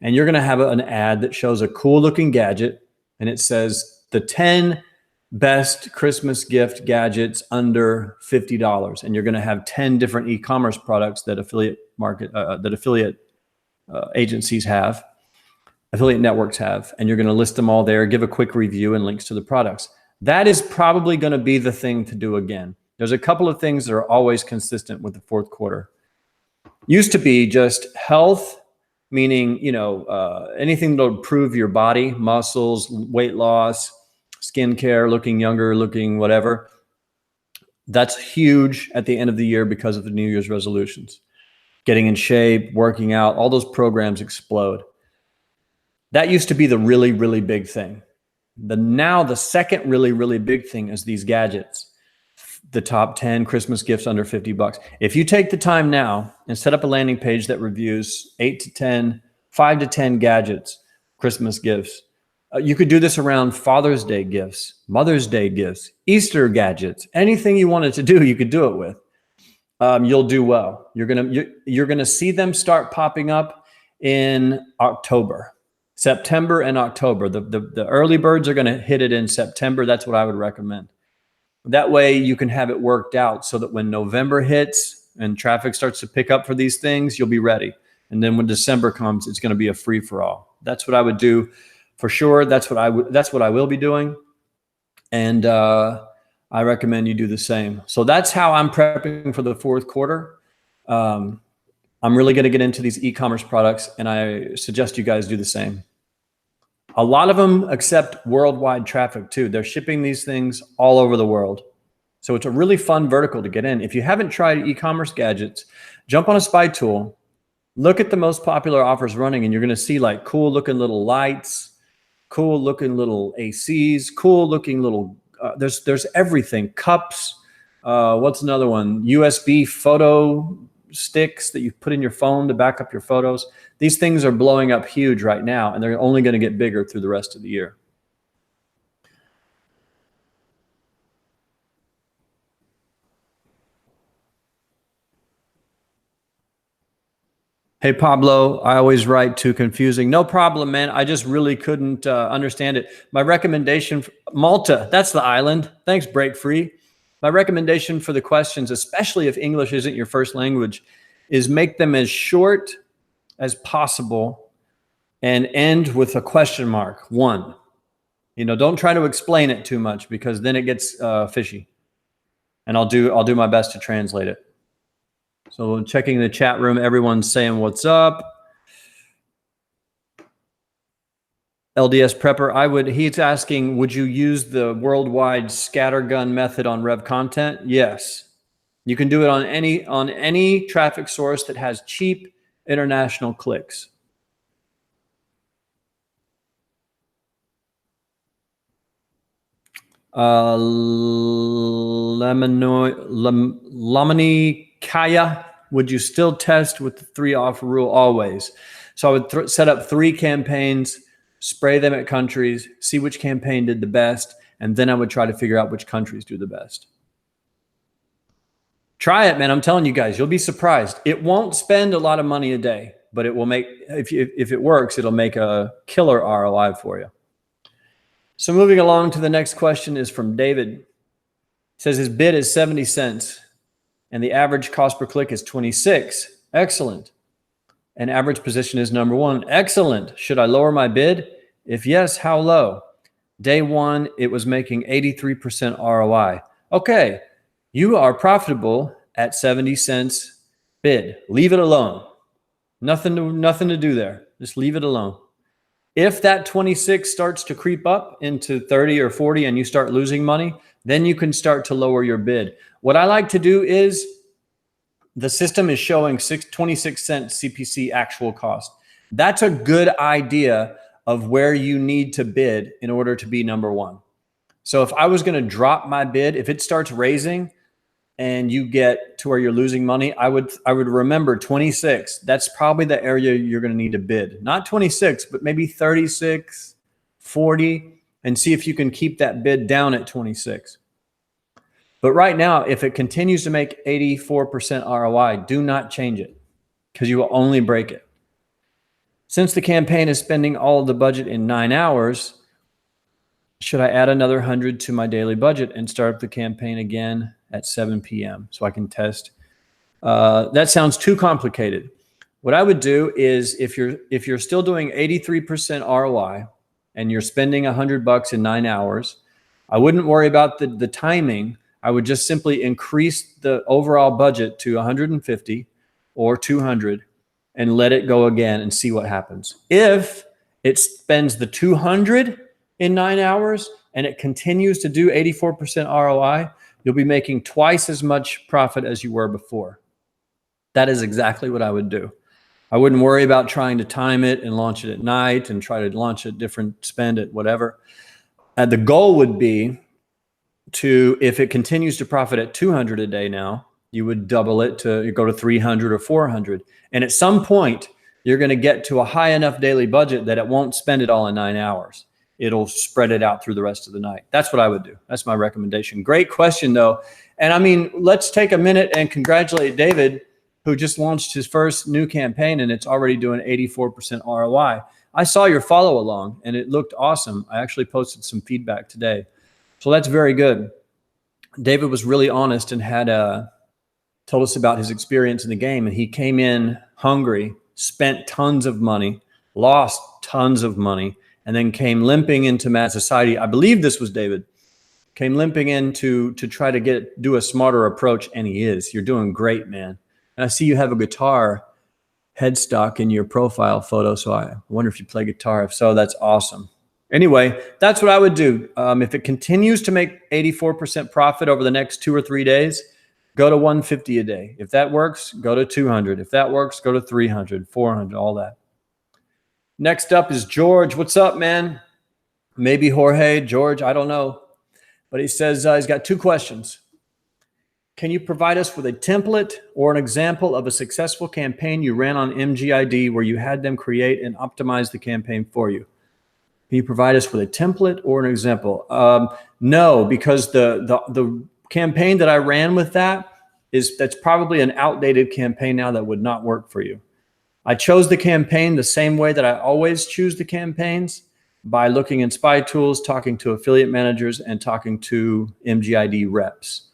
and you're going to have an ad that shows a cool looking gadget and it says the 10 best Christmas gift gadgets under $50. And you're going to have 10 different e-commerce products that affiliate agencies have, affiliate networks have, and you're going to list them all there, give a quick review and links to the products. That is probably going to be the thing to do again. There's a couple of things that are always consistent with the fourth quarter. Used to be just health, meaning, you know, anything that'll improve your body, muscles, weight loss, skincare, looking younger, looking whatever. That's huge at the end of the year because of the New Year's resolutions. Getting in shape, working out, all those programs explode. That used to be the really, really big thing. Now the second really, really big thing is these gadgets. The top 10 Christmas gifts under $50. If you take the time now and set up a landing page that reviews 5 to 10 gadgets, Christmas gifts, you could do this around Father's Day gifts, Mother's Day gifts, Easter gadgets, anything you wanted to do, you could do it with. You'll do well. You're gonna see them start popping up in October, September and October. The early birds are gonna hit it in September. That's what I would recommend. That way you can have it worked out so that when November hits and traffic starts to pick up for these things, you'll be ready. And then when December comes, it's going to be a free for all. That's what I would do for sure. That's what I will be doing. And I recommend you do the same. So that's how I'm prepping for the fourth quarter. I'm really going to get into these e-commerce products, and I suggest you guys do the same. A lot of them accept worldwide traffic too. They're shipping these things all over the world. So it's a really fun vertical to get in. If you haven't tried e-commerce gadgets, jump on a spy tool, look at the most popular offers running, and you're going to see like cool looking little lights, cool looking little ACs, cool looking little, there's everything. Cups. What's another one? USB photo sticks that you put in your phone to back up your photos. These things are blowing up huge right now, and they're only going to get bigger through the rest of the year. Hey, Pablo, I always write too confusing. No problem, man. I just really couldn't understand it. My recommendation, Malta, that's the island. Thanks, Break Free. My recommendation for the questions, especially if English isn't your first language, is make them as short as possible and end with a question mark, 1. You know, don't try to explain it too much because then it gets fishy. And I'll do my best to translate it. So checking the chat room, everyone's saying what's up. LDS Prepper, he's asking, would you use the worldwide scattergun method on Rev Content? Yes. You can do it on any traffic source that has cheap international clicks. Lamani Kaya, would you still test with the 3 offer rule always? So I would set up 3 campaigns, spray them at countries, see which campaign did the best, and then I would try to figure out which countries do the best. Try it, man. I'm telling you guys, you'll be surprised. It won't spend a lot of money a day, but it will make, if it works, it'll make a killer ROI for you. So moving along to the next question is from David. It says his bid is 70 cents and the average cost per click is 26. Excellent. And average position is number 1. Excellent. Should I lower my bid? If yes, how low? Day 1, it was making 83% ROI. Okay, you are profitable at 70 cents bid. Leave it alone. Nothing to do there. Just leave it alone. If that 26 starts to creep up into 30 or 40 and you start losing money, then you can start to lower your bid. What I like to do is the system is showing 26 cents CPC actual cost. That's a good idea of where you need to bid in order to be number 1. So if I was going to drop my bid, if it starts raising and you get to where you're losing money, I would remember 26. That's probably the area you're going to need to bid. Not 26, but maybe 36, 40, and see if you can keep that bid down at 26. But right now, if it continues to make 84% ROI, do not change it because you will only break it. Since the campaign is spending all of the budget in 9 hours, should I add another 100 to my daily budget and start up the campaign again at 7 p.m. so I can test? That sounds too complicated. What I would do is if you're still doing 83% ROI and you're spending $100 in 9 hours, I wouldn't worry about the timing. I would just simply increase the overall budget to 150 or 200 and let it go again and see what happens. If it spends the 200 in 9 hours and it continues to do 84% ROI, you'll be making twice as much profit as you were before. That is exactly what I would do. I wouldn't worry about trying to time it and launch it at night and try to launch a different spend at whatever. The goal would be to, if it continues to profit at 200 a day now, you would double it to go to 300 or 400. And at some point, you're going to get to a high enough daily budget that it won't spend it all in 9 hours. It'll spread it out through the rest of the night. That's what I would do. That's my recommendation. Great question, though. And I mean, let's take a minute and congratulate David, who just launched his first new campaign, and it's already doing 84% ROI. I saw your follow along, and it looked awesome. I actually posted some feedback today. So that's very good. David was really honest and had told us about his experience in the game, and he came in hungry, spent tons of money, lost tons of money, and then came limping into Mad Society. I believe this was David. Came limping in to try to do a smarter approach, and he is. You're doing great, man. And I see you have a guitar headstock in your profile photo, so I wonder if you play guitar. If so, that's awesome. Anyway, that's what I would do. If it continues to make 84% profit over the next 2 or 3 days, go to 150 a day. If that works, go to 200. If that works, go to 300, 400, all that. Next up is George. What's up, man? Maybe Jorge, George, I don't know. But he says he's got 2 questions. Can you provide us with a template or an example of a successful campaign you ran on MGID where you had them create and optimize the campaign for you? Can you provide us with a template or an example? No, because the campaign that I ran with that's probably an outdated campaign now that would not work for you. I chose the campaign the same way that I always choose the campaigns, by looking in spy tools, talking to affiliate managers, and talking to MGID reps.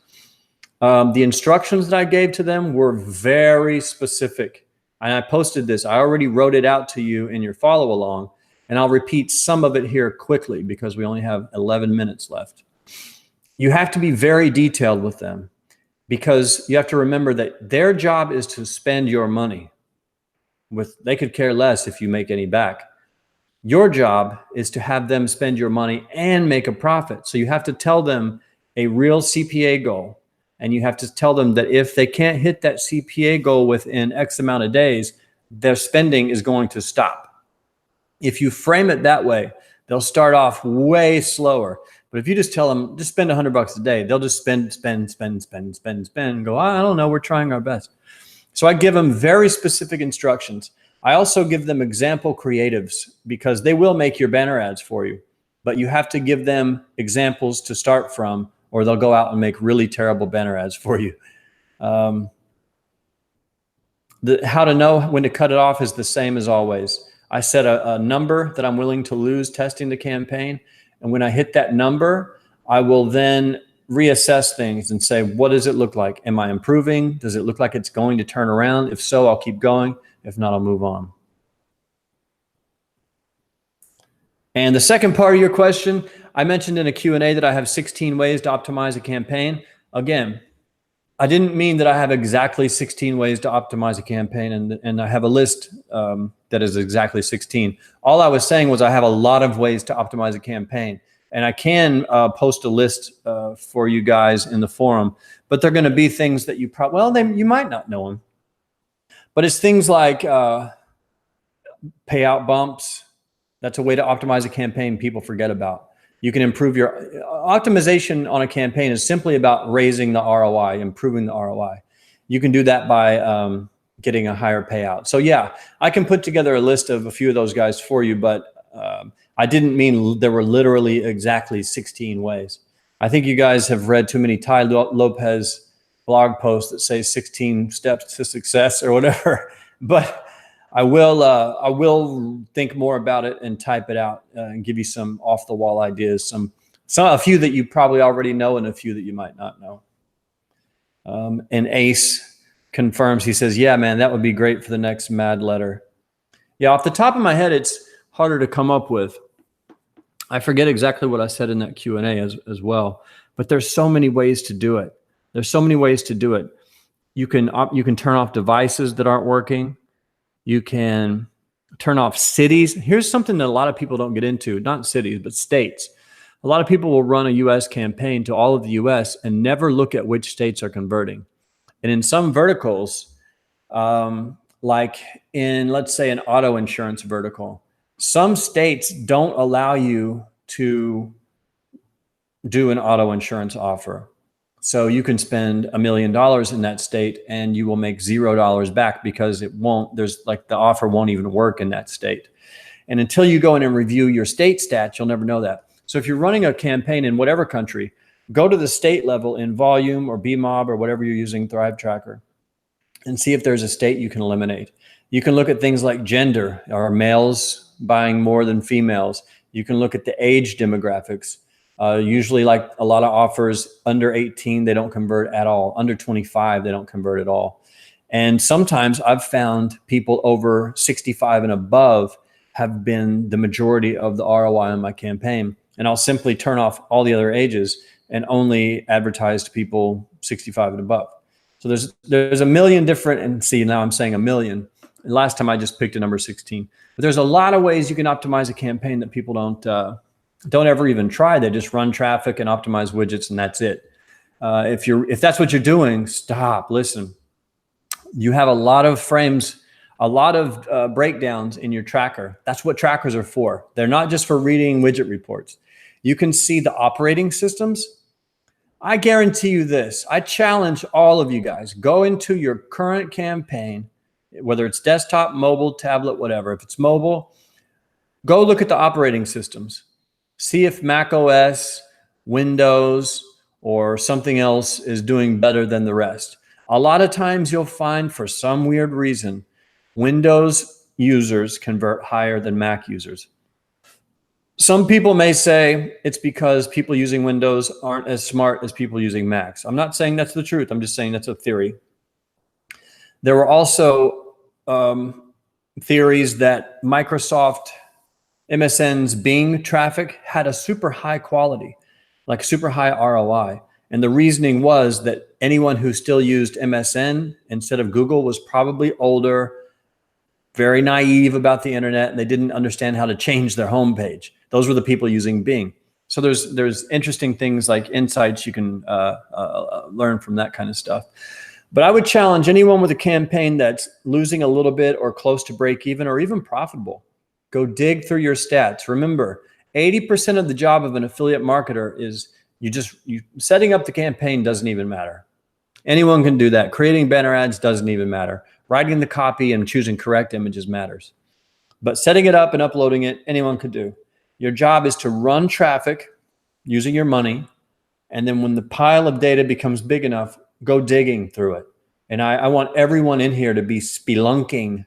The instructions that I gave to them were very specific. And I posted this. I already wrote it out to you in your follow along. And I'll repeat some of it here quickly because we only have 11 minutes left. You have to be very detailed with them because you have to remember that their job is to spend your money. They could care less if you make any back. Your job is to have them spend your money and make a profit. So you have to tell them a real CPA goal. And you have to tell them that if they can't hit that CPA goal within X amount of days, their spending is going to stop. If you frame it that way, they'll start off way slower. But if you just tell them, just spend $100 a day, they'll just spend, and go, I don't know, we're trying our best. So I give them very specific instructions. I also give them example creatives because they will make your banner ads for you, but you have to give them examples to start from, or they'll go out and make really terrible banner ads for you. How to know when to cut it off is the same as always. I set a number that I'm willing to lose testing the campaign. And when I hit that number, I will then reassess things and say, what does it look like? Am I improving? Does it look like it's going to turn around? If so, I'll keep going. If not, I'll move on. And the second part of your question, I mentioned in a Q&A that I have 16 ways to optimize a campaign. Again, I didn't mean that I have exactly 16 ways to optimize a campaign and I have a list that is exactly 16. All I was saying was I have a lot of ways to optimize a campaign. And I can post a list for you guys in the forum, but they're going to be things that you probably, well, you might not know them. But it's things like payout bumps. That's a way to optimize a campaign people forget about. You can improve your optimization on a campaign is simply about raising the ROI, improving the ROI. You can do that by getting a higher payout. So yeah, I can put together a list of a few of those guys for you, but I didn't mean there were literally exactly 16 ways. I think you guys have read too many Ty Lopez blog posts that say 16 steps to success or whatever, but I will think more about it and type it out and give you some off the wall ideas, a few that you probably already know and a few that you might not know. And Ace confirms, he says, yeah, man, that would be great for the next Mad Letter. Yeah, off the top of my head, it's harder to come up with. I forget exactly what I said in that Q&A as well, but there's so many ways to do it. There's so many ways to do it. You can turn off devices that aren't working. You can turn off cities. Here's something that a lot of people don't get into, not cities, but states. A lot of people will run a US campaign to all of the US and never look at which states are converting. And in some verticals, like in, let's say, an auto insurance vertical, some states don't allow you to do an auto insurance offer. So you can spend $1 million in that state and you will make $0 back because it won't, the offer won't even work in that state. And until you go in and review your state stats, you'll never know that. So if you're running a campaign in whatever country, go to the state level in Volume or BMob or whatever you're using, Thrive Tracker, and see if there's a state you can eliminate. You can look at things like gender. Are males buying more than females? You can look at the age demographics. Usually, like a lot of offers under 18, they don't convert at all. Under 25, they don't convert at all. And sometimes I've found people over 65 and above have been the majority of the ROI on my campaign. And I'll simply turn off all the other ages and only advertise to people 65 and above. So there's a million different, and see, now I'm saying a million. Last time I just picked a number 16. But there's a lot of ways you can optimize a campaign that people don't ever even try. They just run traffic and optimize widgets, and that's it. If that's what you're doing, stop, listen. You have a lot of frames, a lot of breakdowns in your tracker. That's what trackers are for. They're not just for reading widget reports. You can see the operating systems. I guarantee you this. I challenge all of you guys, go into your current campaign, whether it's desktop, mobile, tablet, whatever. If it's mobile, go look at the operating systems. See if Mac OS, Windows, or something else is doing better than the rest. A lot of times you'll find, for some weird reason, Windows users convert higher than Mac users. Some people may say it's because people using Windows aren't as smart as people using Macs. I'm not saying that's the truth. I'm just saying that's a theory. There were also theories that Microsoft MSN's Bing traffic had a super high quality, like super high ROI. And the reasoning was that anyone who still used MSN instead of Google was probably older, very naive about the internet, and they didn't understand how to change their homepage. Those were the people using Bing. So there's interesting things like insights you can learn from that kind of stuff. But I would challenge anyone with a campaign that's losing a little bit or close to break even or even profitable. Go dig through your stats. Remember, 80% of the job of an affiliate marketer is you setting up the campaign doesn't even matter. Anyone can do that. Creating banner ads doesn't even matter. Writing the copy and choosing correct images matters. But setting it up and uploading it, anyone could do. Your job is to run traffic using your money. And then when the pile of data becomes big enough, go digging through it. And I want everyone in here to be spelunking,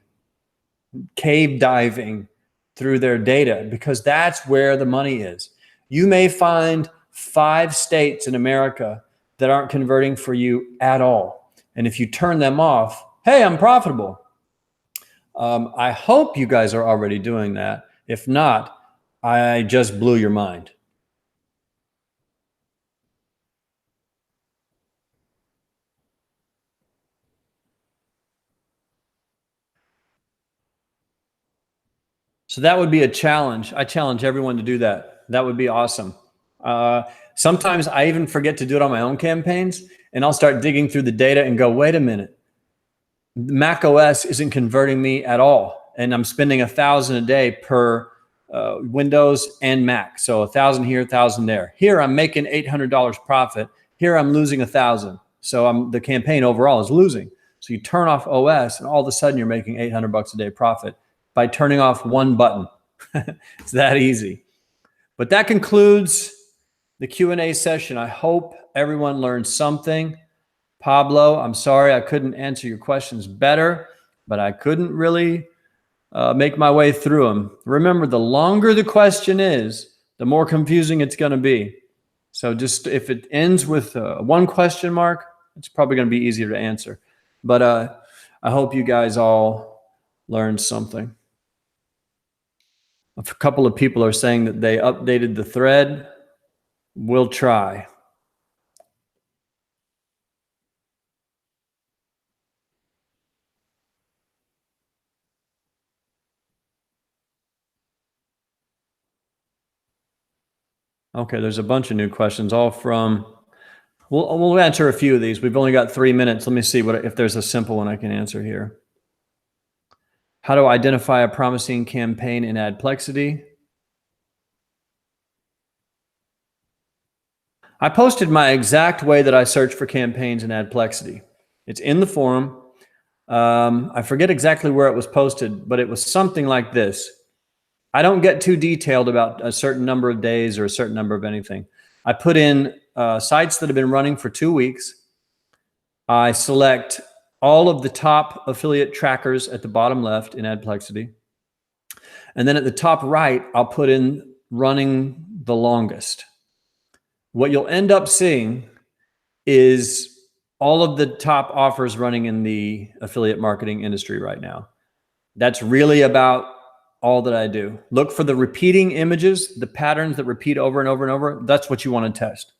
cave diving through their data, because that's where the money is. You may find 5 states in America that aren't converting for you at all. And if you turn them off, hey, I'm profitable. I hope you guys are already doing that. If not, I just blew your mind. So that would be a challenge. I challenge everyone to do that. That would be awesome. Sometimes I even forget to do it on my own campaigns, and I'll start digging through the data and go, wait a minute, Mac OS isn't converting me at all. And I'm spending $1,000 a day per Windows and Mac. So 1,000 here, 1,000 there. Here I'm making $800 profit. Here I'm losing 1,000. So the campaign overall is losing. So you turn off OS and all of a sudden you're making $800 a day profit by turning off one button. It's that easy. But that concludes the Q&A session. I hope everyone learned something. Pablo, I'm sorry I couldn't answer your questions better, but I couldn't really make my way through them. Remember, the longer the question is, the more confusing it's going to be. So just if it ends with one question mark, it's probably going to be easier to answer. But I hope you guys all learned something. A couple of people are saying that they updated the thread. We'll try. Okay, there's a bunch of new questions, all from, we'll answer a few of these. We've only got 3 minutes. Let me see if there's a simple one I can answer here. How to identify a promising campaign in Adplexity. I posted my exact way that I search for campaigns in Adplexity. It's in the forum. I forget exactly where it was posted, but it was something like this. I don't get too detailed about a certain number of days or a certain number of anything. I put in sites that have been running for 2 weeks. I select all of the top affiliate trackers at the bottom left in Adplexity. And then at the top right, I'll put in running the longest. What you'll end up seeing is all of the top offers running in the affiliate marketing industry right now. That's really about all that I do. Look for the repeating images, the patterns that repeat over and over and over. That's what you want to test.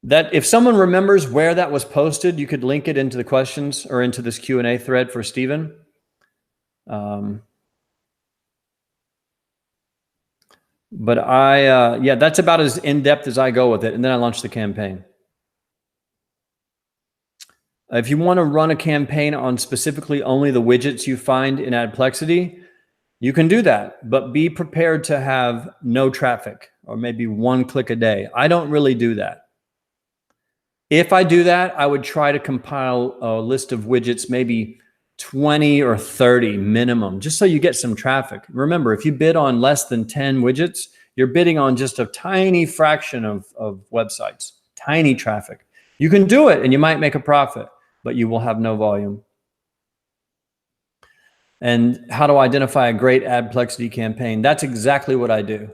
That if someone remembers where that was posted, you could link it into the questions or into this Q&A thread for Stephen. But yeah, that's about as in-depth as I go with it. And then I launch the campaign. If you want to run a campaign on specifically only the widgets you find in Adplexity, you can do that, but be prepared to have no traffic or maybe 1 click a day. I don't really do that. If I do that, I would try to compile a list of widgets, maybe 20 or 30 minimum, just so you get some traffic. Remember, if you bid on less than 10 widgets, you're bidding on just a tiny fraction of websites, tiny traffic. You can do it and you might make a profit, but you will have no volume. And how to identify a great Adplexity campaign? That's exactly what I do.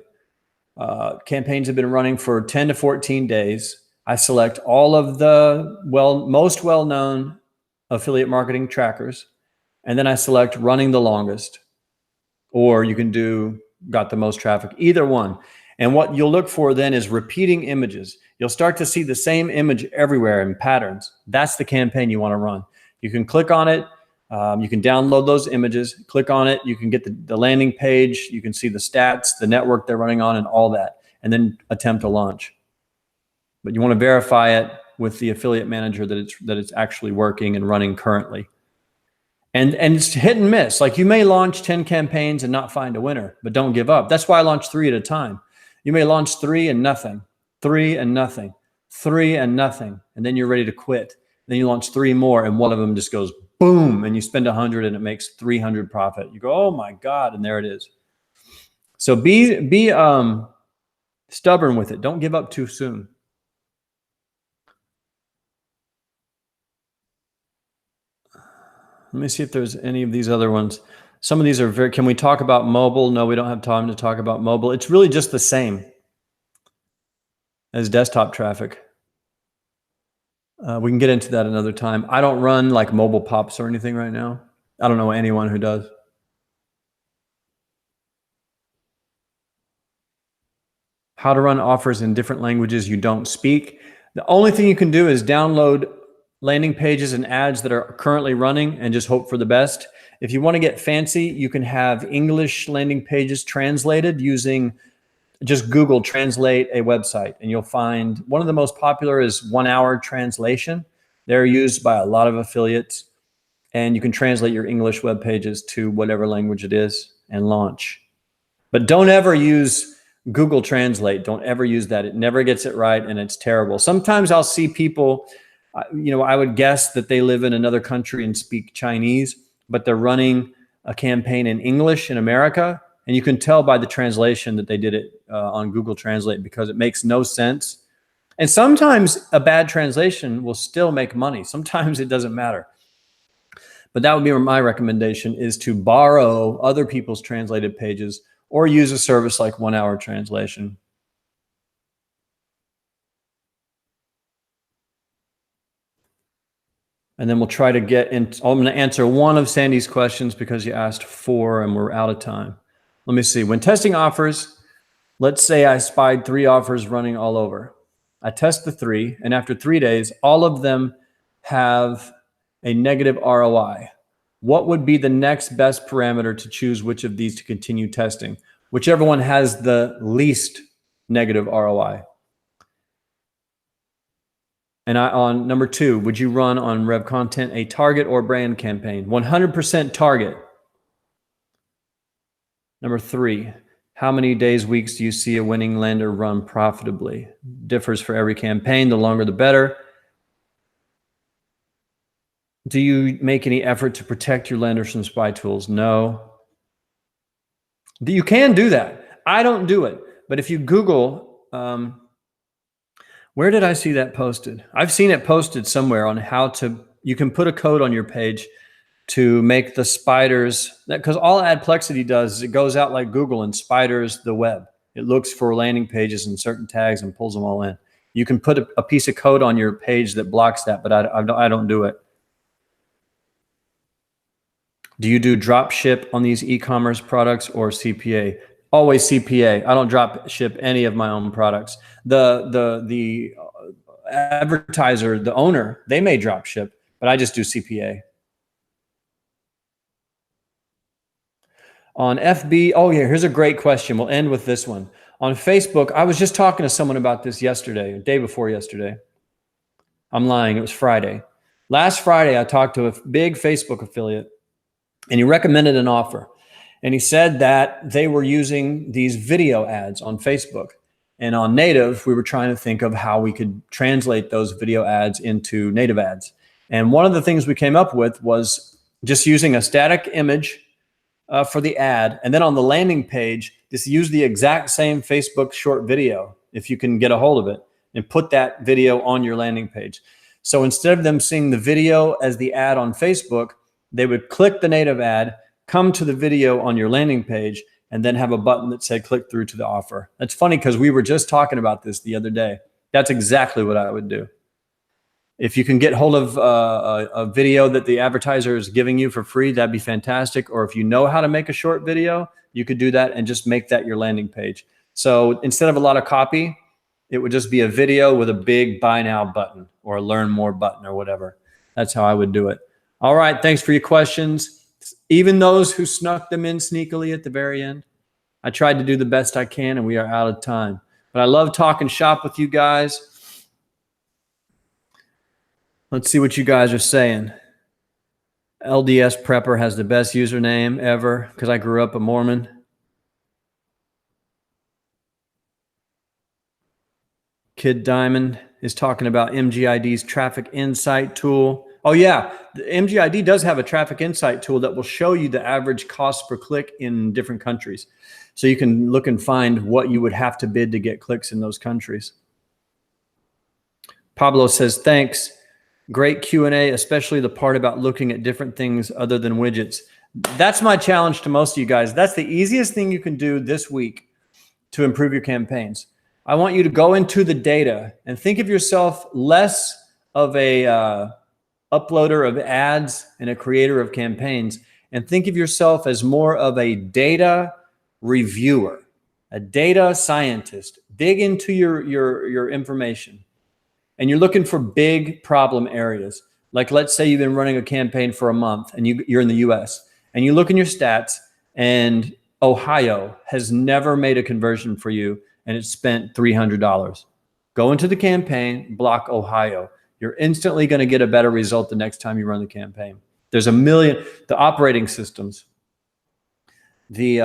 Campaigns have been running for 10 to 14 days. I select all of the most well-known affiliate marketing trackers, and then I select running the longest, or you can do got the most traffic, either one. And what you'll look for then is repeating images. You'll start to see the same image everywhere in patterns. That's the campaign you want to run. You can click on it. You can download those images, click on it. You can get the landing page. You can see the stats, the network they're running on, and all that, and then attempt to launch. But you want to verify it with the affiliate manager that it's actually working and running currently. And it's hit and miss. Like, you may launch 10 campaigns and not find a winner, but don't give up. That's why I launch 3 at a time. You may launch 3 and nothing, 3 and nothing, 3 and nothing, and then you're ready to quit. Then you launch 3 more, and one of them just goes boom, and you spend 100 and it makes 300 profit. You go, oh my God, and there it is. So be stubborn with it. Don't give up too soon. Let me see if there's any of these other ones. Some of these are very, can we talk about mobile? No, we don't have time to talk about mobile. It's really just the same as desktop traffic. We can get into that another time. I don't run like mobile pops or anything right now. I don't know anyone who does. How to run offers in different languages you don't speak. The only thing you can do is download landing pages and ads that are currently running and just hope for the best. If you want to get fancy, you can have English landing pages translated using just Google translate a website, and you'll find one of the most popular is 1 Hour Translation. They're used by a lot of affiliates, and you can translate your English web pages to whatever language it is and launch. But don't ever use Google Translate. Don't ever use that. It never gets it right, and it's terrible. Sometimes I'll see people, I would guess that they live in another country and speak Chinese, but they're running a campaign in English in America, and you can tell by the translation that they did it on Google Translate, because it makes no sense. And sometimes a bad translation will still make money. Sometimes it doesn't matter. But that would be my recommendation, is to borrow other people's translated pages or use a service like 1 Hour Translation. And then we'll try to get in. I'm going to answer one of Sandy's questions because you asked 4 and we're out of time. Let me see. When testing offers, let's say I spied 3 offers running all over. I test the 3, and after 3 days, all of them have a negative ROI. What would be the next best parameter to choose which of these to continue testing? Whichever one has the least negative ROI. And on number 2, would you run on Rev Content a target or brand campaign? 100% target. Number 3, how many days, weeks do you see a winning lander run profitably? Differs for every campaign. The longer, the better. Do you make any effort to protect your landers from spy tools? No. You can do that. I don't do it. But if you Google, where did I see that posted? I've seen it posted somewhere on how to, you can put a code on your page to make the spiders, because all Adplexity does is it goes out like Google and spiders the web. It looks for landing pages and certain tags and pulls them all in. You can put a piece of code on your page that blocks that, but I don't do it. Do you do drop ship on these e-commerce products or CPA? Always CPA. I don't drop ship any of my own products. The advertiser, the owner, they may drop ship, but I just do CPA. On FB, oh yeah, here's a great question. We'll end with this one. On Facebook, I was just talking to someone about this yesterday, day before yesterday. I'm lying, it was Friday. Last Friday, I talked to a big Facebook affiliate, and he recommended an offer. And he said that they were using these video ads on Facebook. And on native, we were trying to think of how we could translate those video ads into native ads. And one of the things we came up with was just using a static image for the ad, and then on the landing page, just use the exact same Facebook short video, if you can get a hold of it, and put that video on your landing page. So instead of them seeing the video as the ad on Facebook, they would click the native ad, come to the video on your landing page, and then have a button that said click through to the offer. That's funny because we were just talking about this the other day. That's exactly what I would do. If you can get hold of a video that the advertiser is giving you for free, that'd be fantastic. Or if you know how to make a short video, you could do that and just make that your landing page. So instead of a lot of copy, it would just be a video with a big buy now button or a learn more button or whatever. That's how I would do it. All right. Thanks for your questions. Even those who snuck them in sneakily at the very end. I tried to do the best I can, and we are out of time. But I love talking shop with you guys. Let's see what you guys are saying. LDS Prepper has the best username ever because I grew up a Mormon. Kid Diamond is talking about MGID's traffic insight tool. Oh yeah, the MGID does have a traffic insight tool that will show you the average cost per click in different countries. So you can look and find what you would have to bid to get clicks in those countries. Pablo says, thanks. Great Q&A, especially the part about looking at different things other than widgets. That's my challenge to most of you guys. That's the easiest thing you can do this week to improve your campaigns. I want you to go into the data and think of yourself less of a uploader of ads and a creator of campaigns, and think of yourself as more of a data reviewer, a data scientist. Dig into your information, and you're looking for big problem areas. Like, let's say you've been running a campaign for a month and you're in the US, and you look in your stats and Ohio has never made a conversion for you and it's spent $300. Go into the campaign, block Ohio. You're instantly going to get a better result the next time you run the campaign. There's a million, the operating systems, the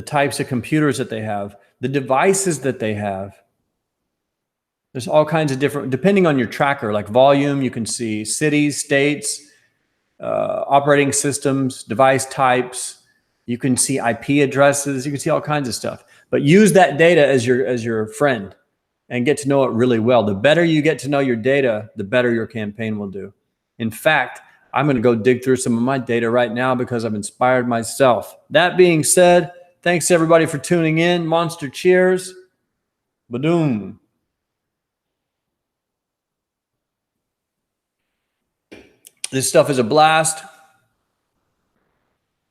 types of computers that they have, the devices that they have. There's all kinds of different, depending on your tracker, like volume, you can see cities, states, operating systems, device types. You can see IP addresses. You can see all kinds of stuff. But use that data as your friend and get to know it really well. The better you get to know your data, the better your campaign will do. In fact, I'm going to go dig through some of my data right now because I've inspired myself. That being said, thanks everybody for tuning in. Monster cheers. Badoom. This stuff is a blast.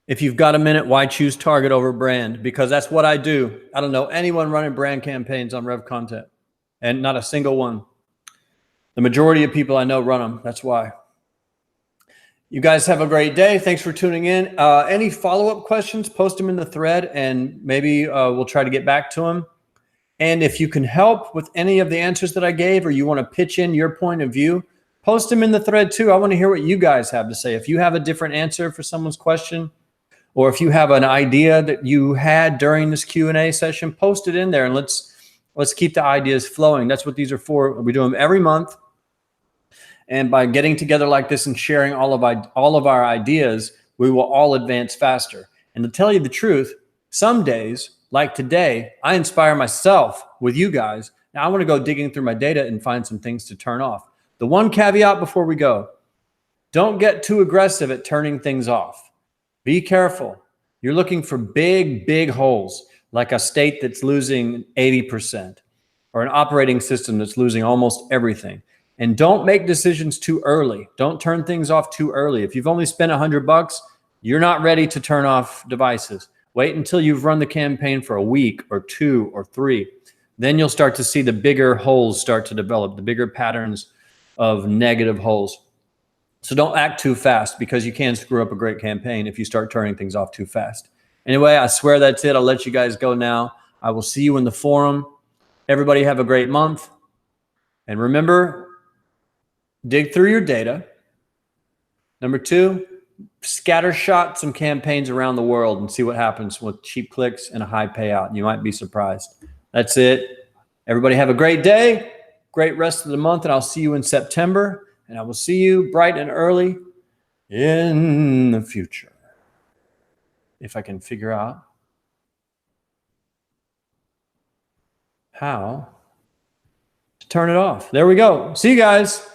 If you've got a minute, why choose target over brand? Because that's what I do. I don't know anyone running brand campaigns on Rev Content, and not a single one. The majority of people I know run them. That's why. You guys have a great day. Thanks for tuning in. Any follow-up questions, post them in the thread, and maybe we'll try to get back to them. And if you can help with any of the answers that I gave, or you want to pitch in your point of view, post them in the thread too. I want to hear what you guys have to say. If you have a different answer for someone's question, or if you have an idea that you had during this Q&A session, post it in there, and let's keep the ideas flowing. That's what these are for. We do them every month. And by getting together like this and sharing all of our ideas, we will all advance faster. And to tell you the truth, some days, like today, I inspire myself with you guys. Now I want to go digging through my data and find some things to turn off. The one caveat before we go, don't get too aggressive at turning things off. Be careful. You're looking for big holes, like a state that's losing 80%, or an operating system that's losing almost everything. And don't make decisions too early. Don't turn things off too early. If you've only spent $100, you're not ready to turn off devices. Wait until you've run the campaign for a week or 2 or 3. Then you'll start to see the bigger holes start to develop, the bigger patterns of negative holes. So don't act too fast, because you can screw up a great campaign if you start turning things off too fast. Anyway, I swear that's it. I'll let you guys go now. I will see you in the forum. Everybody have a great month. And remember, dig through your data. Number 2, scattershot some campaigns around the world and see what happens with cheap clicks and a high payout. You might be surprised. That's it. Everybody have a great day, great rest of the month, and I'll see you in September. And I will see you bright and early in the future. If I can figure out how to turn it off. There we go. See you guys.